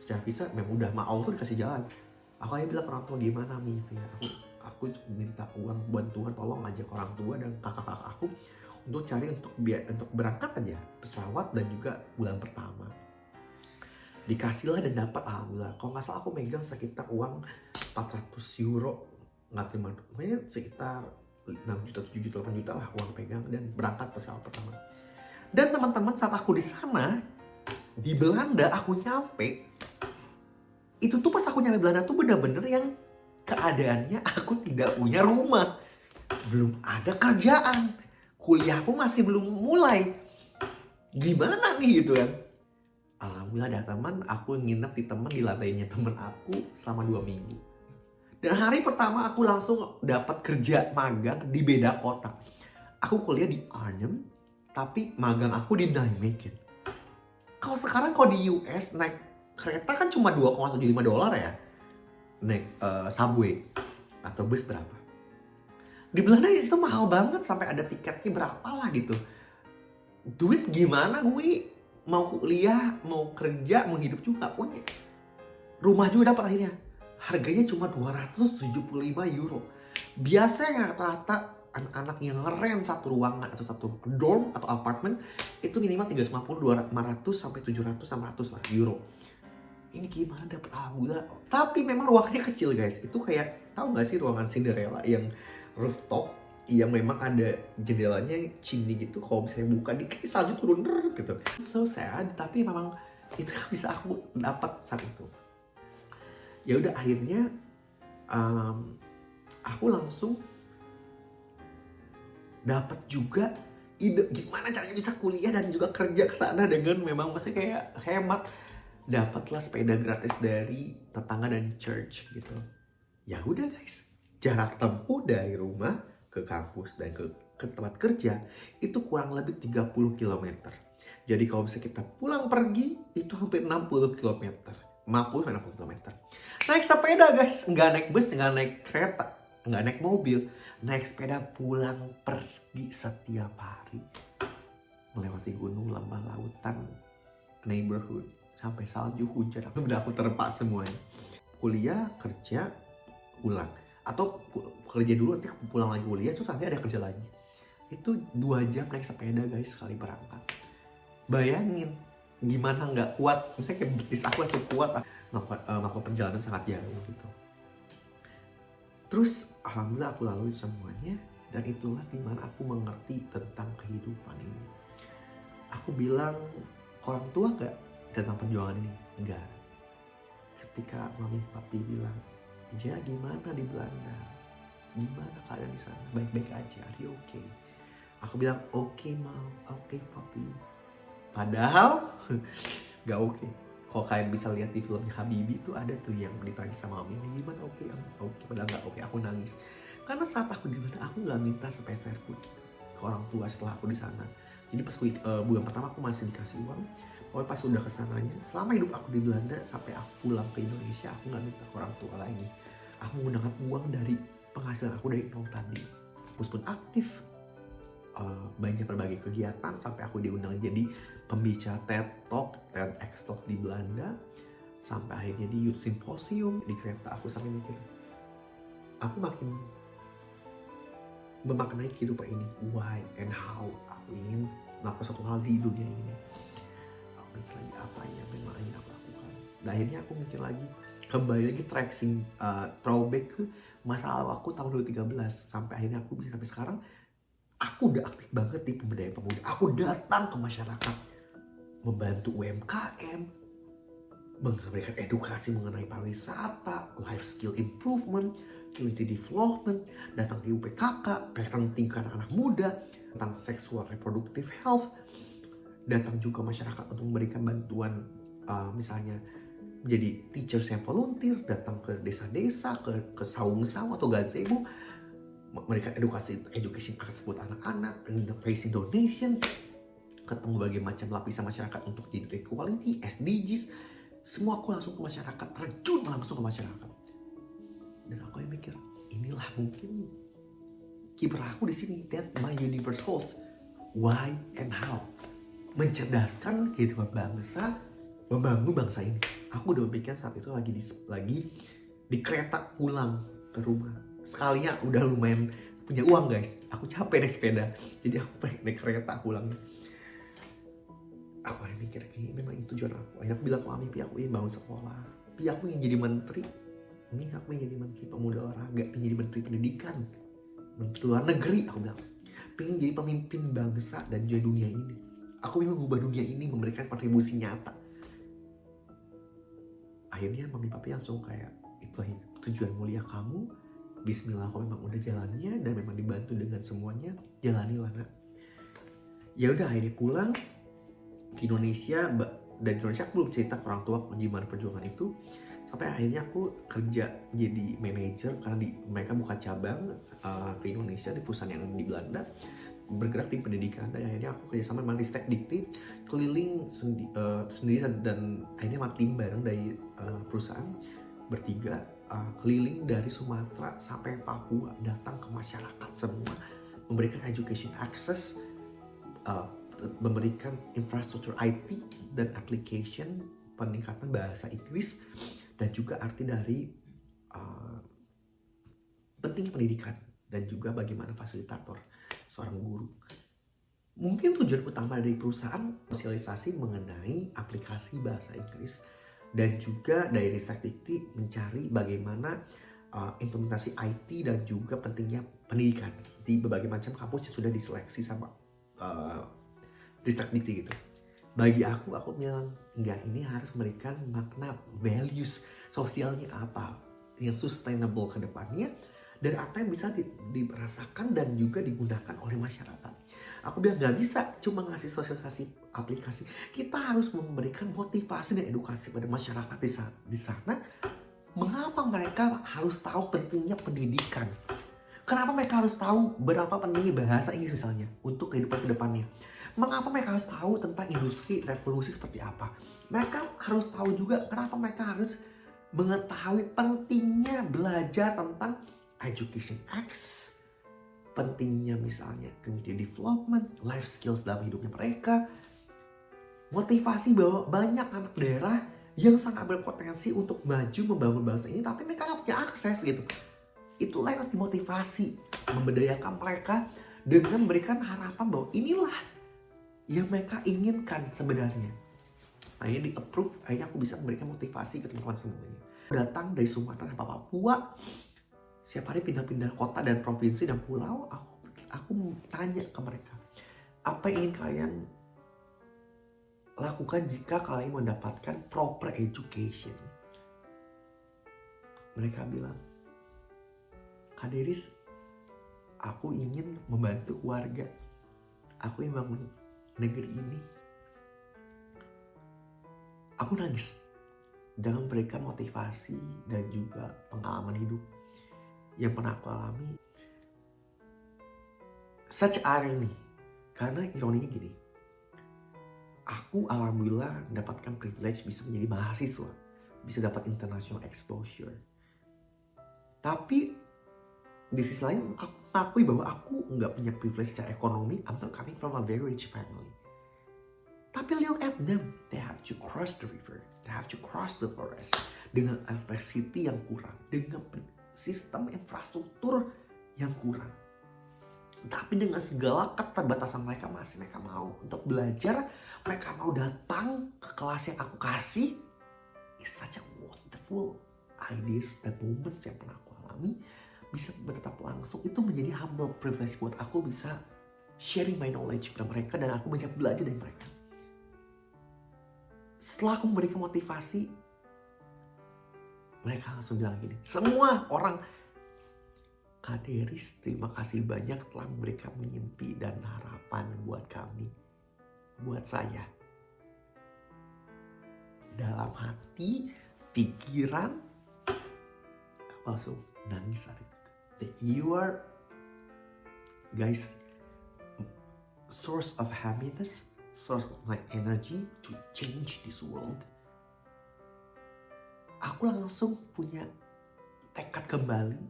Secara visa memang udah Allah tuh dikasih jalan. Aku aja bilang ke orang tua, gimana Mi, ya aku minta uang bantuan, tolong ajak orang tua dan kakak-kakak aku untuk cari untuk berangkat aja pesawat dan juga bulan pertama. Dikasih lah dan dapat, alhamdulillah. Kalau nggak salah aku megang sekitar uang 400 euro, nggak terima, pokoknya sekitar 6 juta, 7 juta, 8 juta lah uang pegang, dan berangkat pesawat pertama. Dan teman-teman, saat aku di sana di Belanda, aku nyampe itu tuh, pas aku nyampe Belanda tuh bener-bener yang keadaannya aku tidak punya rumah, belum ada kerjaan, kuliah pun masih belum mulai, gimana nih gitu kan. Alhamdulillah ada teman, aku nginep di teman di lantainya teman aku selama 2 minggu. Dan hari pertama aku langsung dapat kerja magang di beda kota. Aku kuliah di Arnhem, tapi magang aku di Nijmegen. Kalau sekarang di US naik kereta kan cuma $2,75 ya, naik subway atau bus berapa. Di Belanda itu mahal banget, sampai ada tiketnya berapa lah gitu. Duit gimana gue mau kuliah, mau kerja, mau hidup juga punya. Rumah juga dapat akhirnya. Harganya cuma 275 euro. Biasanya rata-rata anak-anak yang ngeren satu ruangan atau satu dorm atau apartemen itu minimal 350, 500 sampai 700, 600 lah euro. Ini gimana dapat, alhamdulillah. Tapi memang ruangannya kecil guys. Itu kayak, tahu nggak sih ruangan Cinderella yang rooftop, yang memang ada jendelanya chimney gitu. Kalau misalnya buka dikit salju turun gitu. So sad, tapi memang itu yang bisa aku dapat saat itu. Ya udah, akhirnya aku langsung dapat juga ide gimana caranya bisa kuliah dan juga kerja ke sana dengan memang masih kayak hemat. Dapatlah sepeda gratis dari tetangga dan church gitu. Ya udah guys, jarak tempuh dari rumah ke kampus dan ke tempat kerja itu kurang lebih 30 km. Jadi kalau bisa kita pulang pergi itu hampir 60 km. 50-60 km. Naik sepeda guys, nggak naik bus, nggak naik kereta, nggak naik mobil, naik sepeda pulang pergi setiap hari, melewati gunung, lembah, lautan, neighborhood, sampai salju, hujan, udah aku terpak semuanya. Kuliah, kerja, pulang, atau kerja dulu nanti pulang lagi kuliah, terus nanti ada kerja lagi. Itu 2 jam naik sepeda guys sekali berangkat. Bayangin gimana nggak kuat, misalnya kayak betis aku langsung kuat melakukan perjalanan sangat jauh gitu. Terus alhamdulillah aku lalui semuanya, dan itulah dimana aku mengerti tentang kehidupan ini. Aku bilang orang tua gak tentang perjuangan ini? Enggak. Ketika mami papi bilang, Ja gimana di Belanda? Gimana keadaan di sana? Baik-baik aja, are you okay? Aku bilang oke Mam, oke papi. Padahal gak oke. Kalau kalian bisa lihat di filmnya Habibie tuh ada tuh yang ditanya sama mami, gimana oke? Padahal gak oke, aku nangis. Karena saat aku di mana aku gak minta sepeser pun ke orang tua setelah aku di sana. Jadi pas bulan pertama aku masih dikasih uang. Pokoknya pas udah kesananya, selama hidup aku di Belanda sampai aku pulang ke Indonesia, aku nggak minta ke orang tua lagi. Aku menggunakan uang dari penghasilan aku dari nol tadi. Aku pun aktif, banyak berbagai kegiatan sampai aku diundang jadi pembicara TED Talk, TEDx Talk di Belanda, sampai akhirnya di Youth Symposium. Di kereta aku sampai mikir, aku makin memaknai kehidupan ini, why and how aku ingin melakukan suatu hal di dunia ini. Aku mikir lagi apa yang memang ingin aku lakukan. Dan akhirnya aku mikir lagi, kembali lagi throwback ke masa lalu aku tahun 2013 sampai akhirnya aku bisa sampai sekarang. Aku udah aktif banget di pemberdayaan pemuda. Aku datang ke masyarakat, membantu UMKM, memberikan edukasi mengenai pariwisata, life skill improvement, community development, datang di UPKK, parenting ke anak muda, tentang sexual reproductive health, datang juga masyarakat untuk memberikan bantuan, misalnya menjadi teachers yang volunteer, datang ke desa-desa, ke saung-saung atau gazebo, memberikan education access buat anak-anak, raising donations, ketemu berbagai macam lapisan masyarakat untuk gender equality, SDGs, semua aku langsung ke masyarakat, terjun langsung ke masyarakat. Dan aku yang mikir, inilah mungkin kiprah aku di sini. That my universe holds. Why and how? Mencerdaskan kehidupan bangsa, membangun bangsa ini. Aku udah pikir saat itu lagi di kereta pulang ke rumah. Sekalinya udah lumayan punya uang guys. Aku capek naik sepeda, jadi aku pengen naik kereta pulang. Aku yang mikir, ini memang itu tujuan aku. Akhirnya aku bilang ke mami, aku ingin bangun sekolah. Aku ingin jadi menteri. Ini aku ingin jadi menteri pemuda olahraga, ingin jadi menteri pendidikan, menteri luar negeri. Aku bilang, pengen jadi pemimpin bangsa dan juga dunia ini. Aku ingin mengubah dunia ini, memberikan kontribusi nyata. Akhirnya mami papi langsung kayak, itulah tujuan mulia kamu. Bismillah, kalau memang udah jalannya dan memang dibantu dengan semuanya, jalanilah nak. Ya udah, akhirnya pulang ke Indonesia. Dan di Indonesia aku belum cerita ke orang tua gimana perjuangan itu. Sampai akhirnya aku kerja jadi manajer karena mereka buka cabang ke Indonesia di perusahaan yang di Belanda, bergerak di pendidikan. Dan akhirnya aku kerjasama dengan Ristek Dikti, keliling sendiri dan akhirnya tim bareng dari perusahaan bertiga, keliling dari Sumatera sampai Papua, datang ke masyarakat semua, memberikan education access, memberikan infrastruktur IT dan application, peningkatan bahasa Inggris, dan juga arti dari pentingnya pendidikan, dan juga bagaimana fasilitator seorang guru. Mungkin tujuan utama dari perusahaan sosialisasi mengenai aplikasi bahasa Inggris, dan juga dari Ristek Dikti mencari bagaimana implementasi IT dan juga pentingnya pendidikan di berbagai macam kampus yang sudah diseleksi sama Ristek Dikti gitu. Bagi aku bilang, enggak, ini harus memberikan makna, values sosialnya apa yang sustainable ke depannya, dan apa yang bisa dirasakan dan juga digunakan oleh masyarakat. Aku bilang gak bisa cuma ngasih sosialisasi aplikasi, kita harus memberikan motivasi dan edukasi pada masyarakat di sana. Mengapa mereka harus tahu pentingnya pendidikan? Kenapa mereka harus tahu berapa pentingnya bahasa Inggris misalnya untuk kehidupan kedepannya? Mengapa mereka harus tahu tentang industri revolusi seperti apa? Mereka harus tahu juga kenapa mereka harus mengetahui pentingnya belajar tentang education access, pentingnya misalnya community development, life skills dalam hidupnya mereka, motivasi bahwa banyak anak daerah yang sangat berpotensi untuk maju membangun bangsa ini, tapi mereka nggak punya akses gitu. Itulah yang harus dimotivasi, memberdayakan mereka dengan memberikan harapan bahwa inilah yang mereka inginkan sebenarnya. Akhirnya di-approve, akhirnya aku bisa memberikan motivasi ke teman-teman semuanya. Datang dari Sumatera sampai Papua, setiap hari pindah-pindah kota dan provinsi dan pulau, aku tanya ke mereka, apa yang ingin kalian lakukan jika kalian mendapatkan proper education? Mereka bilang, Kak Deris, aku ingin membantu keluarga, aku ingin bangun negeri ini. Aku nangis dengan memberikan motivasi dan juga pengalaman hidup yang pernah aku alami. Such irony, karena ironinya gini, aku alhamdulillah mendapatkan privilege bisa menjadi mahasiswa, bisa dapat international exposure. Tapi di sisi lain aku akui bahwa aku nggak punya privilege secara ekonomi. I'm not coming from a very rich family. Tapi look at them, they have to cross the river, they have to cross the forest dengan electricity yang kurang, dengan sistem infrastruktur yang kurang. Tapi dengan segala keterbatasan mereka mau untuk belajar, mereka mau datang ke kelas yang aku kasih. It's such a wonderful ideas dan moments yang pernah aku alami. Bisa bertatap langsung, itu menjadi humble privilege buat aku bisa sharing my knowledge kepada mereka dan aku banyak belajar dari mereka. Setelah aku memberikan motivasi, mereka langsung bilang gini, semua orang, Kak Deris, terima kasih banyak telah memberikan mimpi dan harapan buat kami, buat saya. Dalam hati, pikiran, aku langsung nangis saat itu. You are, guys, source of happiness, source of my energy to change this world. Aku langsung punya tekad kembali.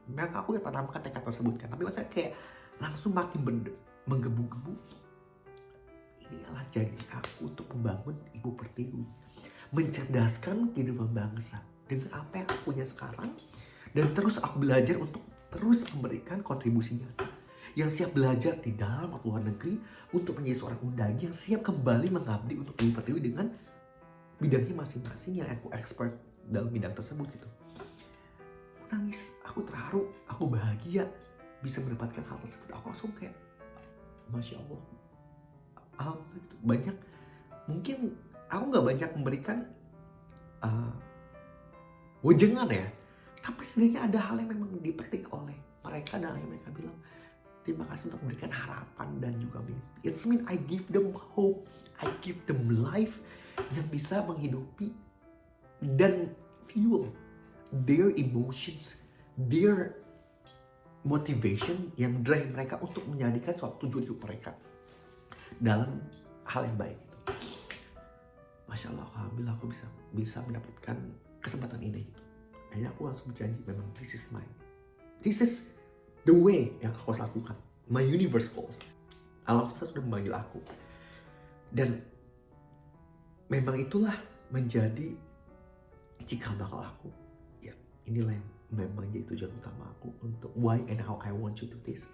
Memang aku udah tanamkan tekad tersebut kan, tapi maksudnya kayak langsung makin menggebu-gebu. Ini adalah janji aku untuk membangun Ibu Pertiwi, mencerdaskan kehidupan bangsa dengan apa yang aku punya sekarang. Dan terus aku belajar untuk terus memberikan kontribusi nyata. Yang siap belajar di dalam atau luar negeri untuk menjadi seorang undangan yang siap kembali mengabdi untuk Ibu Pertiwi dengan bidangnya masing-masing yang aku expert dalam bidang tersebut gitu. Aku nangis, aku terharu, aku bahagia bisa mendapatkan hal tersebut. Aku langsung kayak, Masya Allah. Banyak, mungkin aku gak banyak memberikan wejangan ya. Tapi sebenarnya ada hal yang memang dipetik oleh mereka dan mereka bilang terima kasih untuk memberikan harapan dan juga mimpi. It's mean I give them hope, I give them life yang bisa menghidupi dan fuel their emotions, their motivation yang drive mereka untuk menjadikan suatu tujuan hidup mereka dalam hal yang baik. Masya Allah, alhamdulillah aku bisa mendapatkan kesempatan ini. Akhirnya aku langsung berjanji memang this is the way yang aku harus lakukan. My universe calls. Alam semesta sudah memanggil aku. Dan memang itulah menjadi cikal bakal aku. Ya, inilah yang memang jadi tujuan utama aku untuk why and how I want to do this.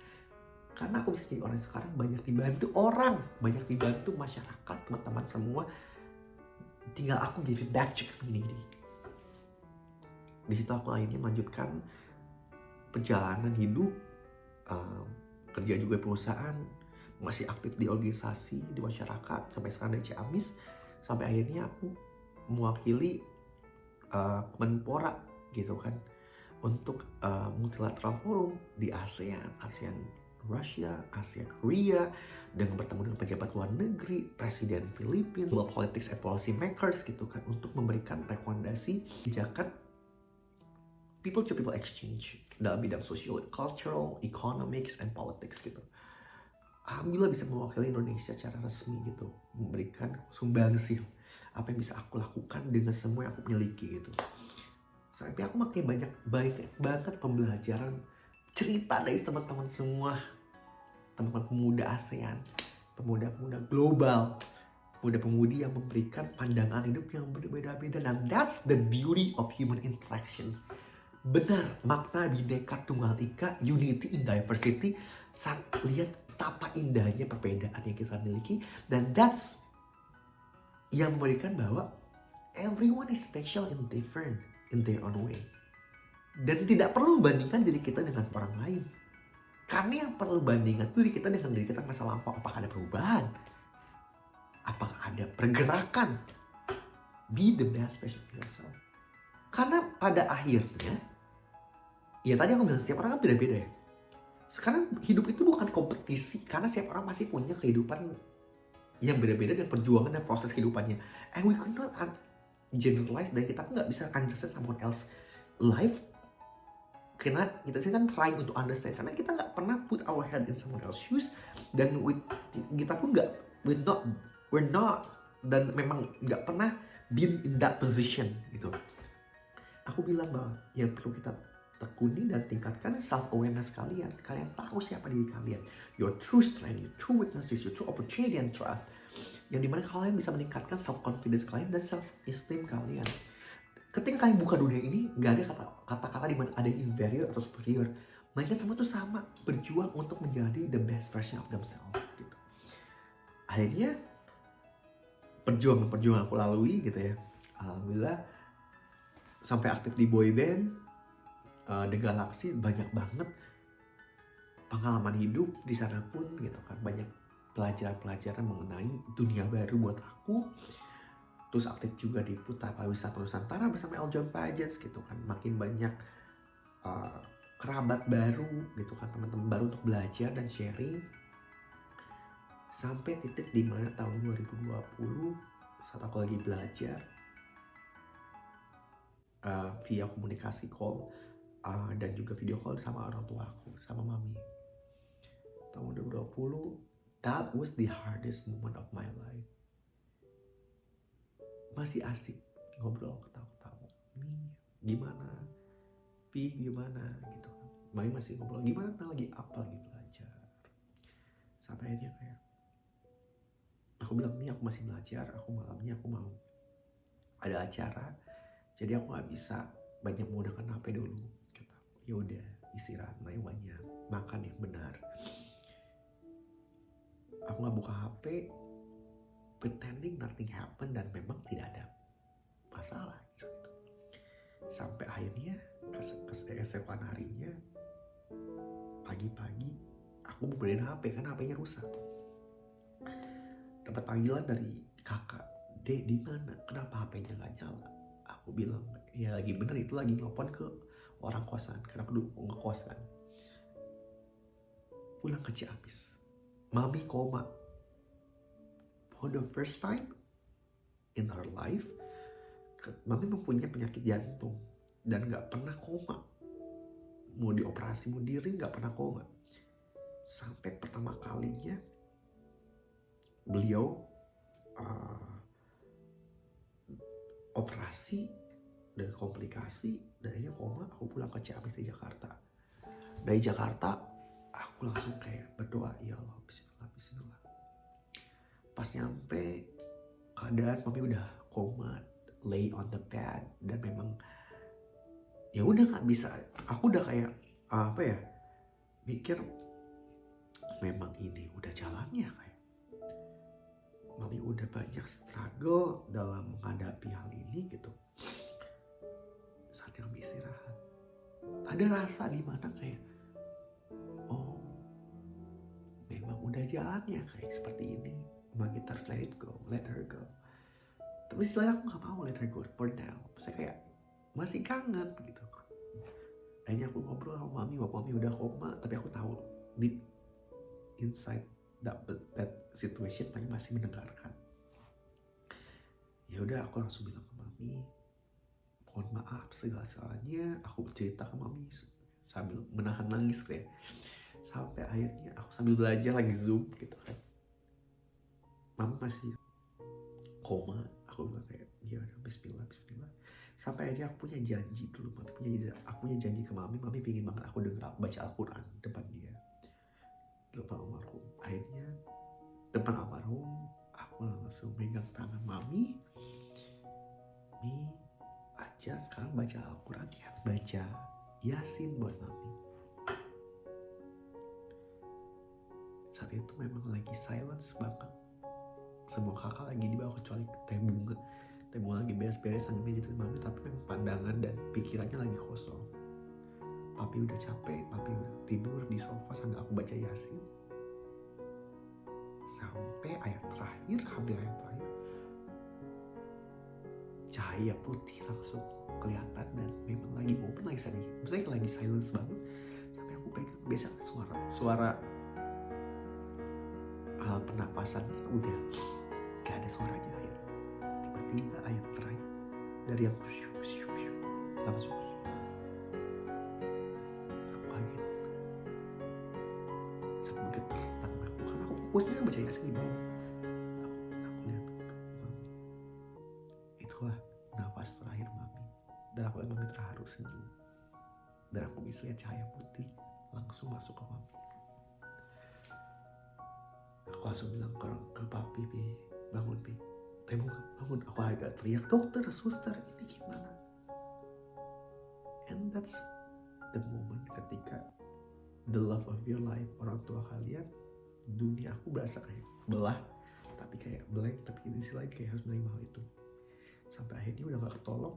Karena aku bisa jadi orang sekarang banyak dibantu orang, banyak dibantu masyarakat, teman-teman semua. Tinggal aku give it back to community. Di situ aku akhirnya melanjutkan perjalanan hidup, kerja juga di perusahaan, masih aktif di organisasi, di masyarakat, sampai sekarang di Ciamis, sampai akhirnya aku mewakili Menpora gitu kan, untuk multilateral forum di ASEAN Rusia, ASEAN Korea, dengan bertemu dengan pejabat luar negeri, Presiden Filipina, global politics and policy makers gitu kan, untuk memberikan rekomendasi kebijakan people to people exchange dalam bidang social, cultural, economics, and politics gitu. Alhamdulillah bisa mewakili Indonesia secara resmi gitu, memberikan sumbangsi apa yang bisa aku lakukan dengan semua yang aku miliki gitu. Sampai aku makin banyak banget pembelajaran cerita dari teman-teman semua, teman-teman pemuda ASEAN, pemuda-pemuda global, pemuda-pemudi yang memberikan pandangan hidup yang berbeda-beda. Dan that's the beauty of human interactions. Benar, makna Bhinneka Tunggal Ika, unity in diversity. Saat lihat betapa indahnya perbedaan yang kita miliki, dan that's yang memberikan bahwa everyone is special and different in their own way. Dan tidak perlu bandingkan diri kita dengan orang lain. Karena yang perlu bandingkan diri kita dengan diri kita masa lampau. Apakah ada perubahan? Apakah ada pergerakan? Be the best version of yourself. Karena pada akhirnya, ya tadi aku bilang setiap orang kan beda-beda ya. Sekarang hidup itu bukan kompetisi, karena setiap orang masih punya kehidupan yang beda-beda dan perjuangan dan proses kehidupannya. And we cannot generalize, dan kita nggak bisa understand someone else life. Karena kita kan trying untuk understand, karena kita nggak pernah put our head in someone else's shoes, dan kita pun nggak, we not we're not, dan memang nggak pernah been in that position gitu. Aku bilang bahwa yang perlu kita tekuni dan tingkatkan self awareness kalian. Kalian tahu siapa diri kalian, your true strength, your true weaknesses, your true opportunity and threat, yang dimana kalian bisa meningkatkan self confidence kalian dan self esteem kalian. Ketika kalian buka dunia ini, gak ada kata-kata dimana ada yang inferior atau superior. Mereka semua tuh sama, berjuang untuk menjadi the best version of themselves gitu. Akhirnya perjuangan aku lalui gitu ya. Alhamdulillah sampai aktif di boyband, The Galaxy, banyak banget pengalaman hidup di sana pun gitu kan, banyak pelajaran-pelajaran mengenai dunia baru buat aku. Terus aktif juga di Putra Pariwisata Nusantara bersama Eljon Pageants gitu kan, makin banyak kerabat baru gitu kan, teman-teman baru untuk belajar dan sharing. Sampai titik dimana tahun 2020 saat aku lagi belajar via komunikasi call dan juga video call sama orang tua aku, sama mami. Tahun 2020, that was the hardest moment of my life. Masih asik ngobrol, ketawa-ketawa. Nih, gimana? Pi, gimana? Gitu kan. Mami masih ngobrol, gimana? Lagi apa? Lagi belajar. Sampai akhirnya kayak, aku bilang, nih aku masih belajar, aku malamnya aku mau ada acara, jadi aku nggak bisa banyak menggunakan HP dulu. Gitu. Ya udah, istirahat, main banyak, makan yang benar. Aku nggak buka HP, pretending nothing happen, dan memang tidak ada masalah gitu. Sampai akhirnya keesokan harinya pagi-pagi aku benerin HP karena HP-nya rusak. Dapat panggilan dari kakak, Dek di mana? Kenapa HP-nya nggak nyala? Aku bilang, ya lagi bener itu, lagi nelfon ke orang kosan karena aku dulu ngekos kan. Pulang ke Ciamis, mami koma. For the first time in her life, mami mempunyai penyakit jantung dan nggak pernah koma. Mau dioperasi, mau diri, nggak pernah koma. Sampai pertama kalinya beliau operasi dan komplikasi, dan akhirnya koma. Aku pulang ke Ciamis di Jakarta. Dari Jakarta aku langsung kayak berdoa, ya Allah, bismillah, bismillah. Pas nyampe, keadaan mami udah koma, lay on the bed, dan memang ya udah nggak bisa. Aku udah kayak mikir memang ini udah jalannya, kayak mami udah banyak struggle dalam menghadapi hal ini gitu. Saatnya mami istirahat. Ada rasa di mana kayak, oh memang udah jalannya kayak seperti ini. Memang kita harus let her go. Tapi istilahnya aku gak mau let her go for now. Saya kayak masih kangen gitu. Akhirnya aku ngobrol sama mami, bahwa mami udah koma, tapi aku tahu deep inside that situation mami masih mendengarkan. Ya udah, aku langsung bilang ke mami, mohon maaf segala-galanya. Aku bercerita ke mami sambil menahan nangis kayak. Sampai akhirnya aku sambil belajar lagi Zoom gitu kan, mami masih koma. Aku bilang kayak, ya udah, bismillah, bismillah. Sampai akhirnya aku punya janji dulu, aku punya janji ke mami pingin banget aku dengar baca Al-Quran depan dia, depan almarhum. Akhirnya depan almarhum aku langsung megang tangan mami, Mi aja sekarang baca Al-Quran ya, baca Yasin buat mami. Saat itu memang lagi silence banget, semua kakak lagi di bawah kecuali teh bunga lagi beres-beres sambil pijitin mami, tapi memang pandangan dan pikirannya lagi kosong. Papi udah capek, papi udah tidur di sofa sambil aku baca Yasin sampai ayat terakhir, hampir ayat terakhir. Cahaya putih langsung kelihatan dan memang lagi open, lagi sedih. Maksudnya lagi silence banget. Sampai aku pegang, biasa suara pernapasannya udah gak ada suaranya. Akhirnya tiba-tiba ayat terakhir dari yang langsung aku kaget, sampai getar tangan aku karena aku fokusnya baca Yasin di bawah. Aku nafas terakhir Mami. Dan aku lihat Mami terharu senyum. Dan aku bisa lihat cahaya putih langsung masuk ke Mami. Aku langsung bilang ke Papi, Pi, bangun Pi. Bangun. Aku agak teriak, dokter, suster, ini gimana? And that's the moment ketika the love of your life, orang tua kalian, dunia aku berasa kayak belah, tapi kayak blank, tapi di sisi lain kayak harus menerima hal itu. Sampai akhirnya udah gak ketolong,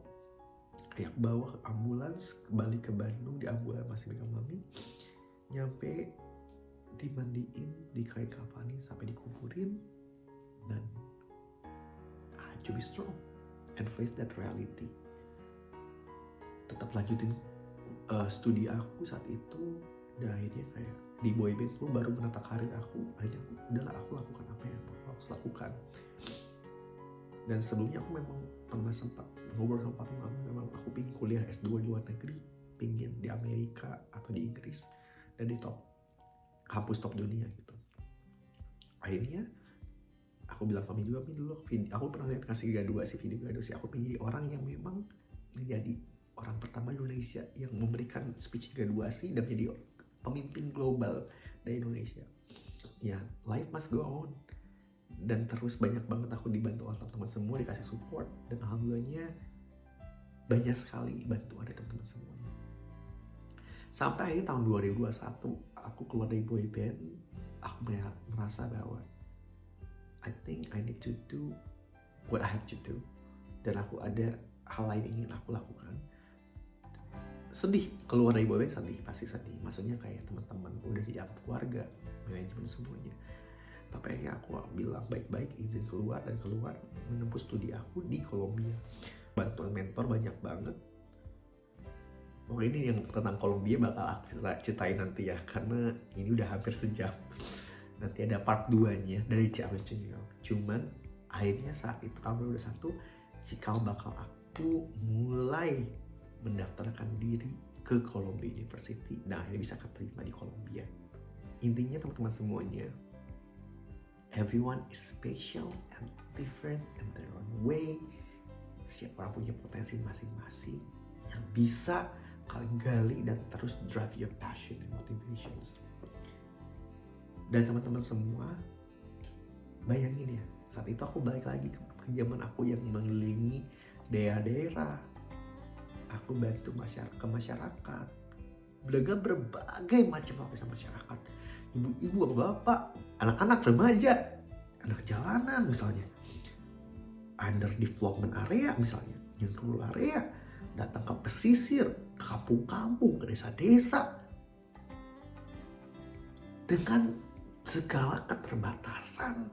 kayak bawa ke ambulans, balik ke Bandung, di ambulans masih megang Mami, nyampe dimandiin, dikain kafanin, sampai dikuburin, dan I had to be strong and face that reality. Tetap lanjutin studi aku saat itu, dan akhirnya kayak di boyband tuh baru menata karir aku. Akhirnya udahlah, aku lakukan apa yang aku harus lakukan. Dan sebelumnya aku memang pernah sempat ngobrol sama papi Mami, memang aku pingin kuliah S2 di luar negeri, pingin di Amerika atau di Inggris, dan di kampus top dunia gitu. Akhirnya aku bilang Mami juga, Mami dulu aku pernah lihat kasih video graduasi, aku pengen jadi orang yang memang menjadi orang pertama di Indonesia yang memberikan speech graduasi dan menjadi pemimpin global dari Indonesia. Ya, life must go on. Dan terus banyak banget aku dibantu oleh teman-teman semua, dikasih support, dan alhamdulillahnya banyak sekali bantuan dari teman-teman semuanya. Sampai akhirnya tahun 2021 aku keluar dari boyband, aku merasa bahwa I think I need to do what I have to do, dan aku ada hal lain yang ingin aku lakukan. Sedih, keluar dari boyband sedih, pasti sedih. Maksudnya kayak teman-teman udah dianggap keluarga, manajemen semuanya. Tapi akhirnya aku bilang baik-baik, izin keluar, dan keluar menempuh studi aku di Kolombia. Bantuan mentor banyak banget. Oh, ini yang tentang Kolombia bakal aku ceritain nanti ya, karena ini udah hampir sejam. Nanti ada part 2-nya dari Ciamis to New York. Cuman akhirnya saat itu tahun 2021 cikal bakal aku mulai mendaftarkan diri ke Columbia University. Nah, akhirnya bisa keterima di Columbia. Intinya teman-teman semuanya, everyone is special and different in their own way. Setiap orang punya potensi masing-masing yang bisa kalian gali dan terus drive your passion and motivations. Dan teman-teman semua, bayangin ya, saat itu aku balik lagi ke zaman aku yang mengelilingi daerah-daerah. Aku bantu masyarakat, belaga berbagai macam lapisan masyarakat. Ibu-ibu, bapak, anak-anak, remaja, anak jalanan misalnya, under development area misalnya, yang rural area, datang ke pesisir, ke kampung-kampung, ke desa-desa, dengan segala keterbatasan,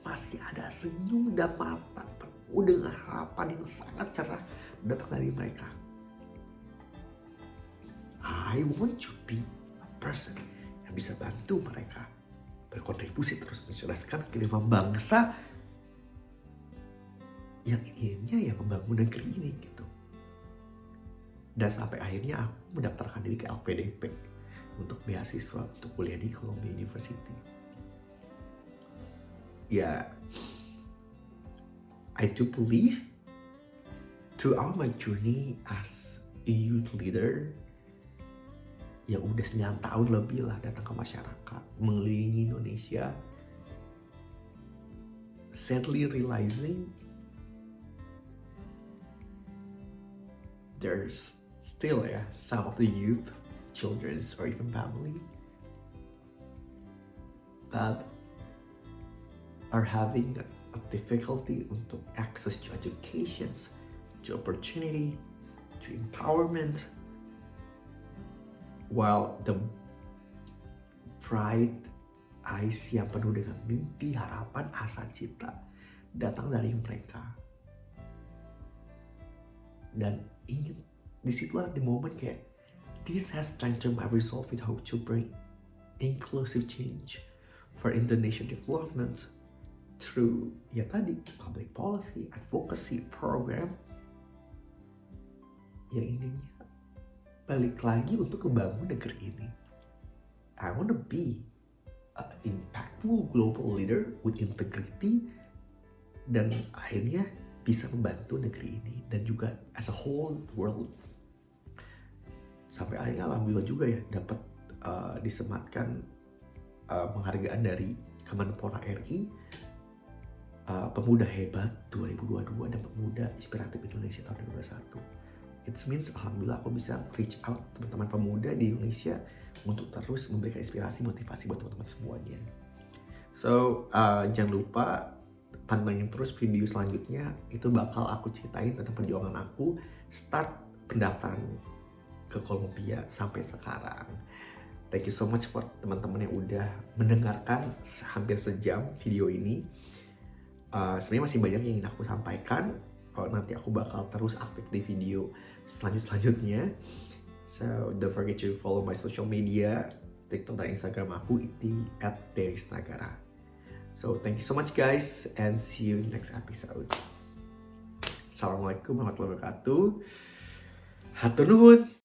masih ada senyum dan mata penuh dengan harapan yang sangat cerah datang dari mereka. I want to be a person yang bisa bantu mereka berkontribusi terus mencerdaskan kehidupan bangsa yang inginnya ya membangun negeri ini gitu. Dan sampai akhirnya aku mendaftarkan diri ke LPDP untuk beasiswa untuk kuliah di Columbia University. Ya, I do believe throughout my journey as a youth leader, yang udah 9 tahun lebih lah datang ke masyarakat, mengelilingi Indonesia, sadly realizing there's still some of the youth, children, or even family that are having a difficulty untuk access to education, to opportunity, to empowerment, while the bright eyes yang penuh dengan mimpi, harapan, asa cita datang dari mereka. Dan ingin disitulah di momen kayak, this has strengthened my resolve with hope to bring inclusive change for Indonesian development through public policy, advocacy program yang ininya balik lagi untuk membangun negeri ini. I want to be an impactful global leader with integrity, dan akhirnya bisa membantu negeri ini dan juga as a whole world. Sampai akhirnya alhamdulillah juga ya dapat disematkan penghargaan dari Kemenpora RI, Pemuda Hebat 2022 dan Pemuda Inspiratif Indonesia tahun 2021. It means alhamdulillah aku bisa reach out teman-teman pemuda di Indonesia untuk terus memberikan inspirasi, motivasi buat teman-teman semuanya. So jangan lupa pantengin terus video selanjutnya, itu bakal aku ceritain tentang perjuangan aku start pendaftaran ke Columbia sampai sekarang. Thank you so much for teman-teman yang udah mendengarkan hampir sejam video ini. Sebenarnya masih banyak yang ingin aku sampaikan. Nanti aku bakal terus aktif di video selanjutnya. So don't forget to follow my social media, TikTok dan Instagram aku di @derisnagara. So thank you so much guys and see you in the next episode. Assalamualaikum warahmatullahi wabarakatuh. Hatur nuhun.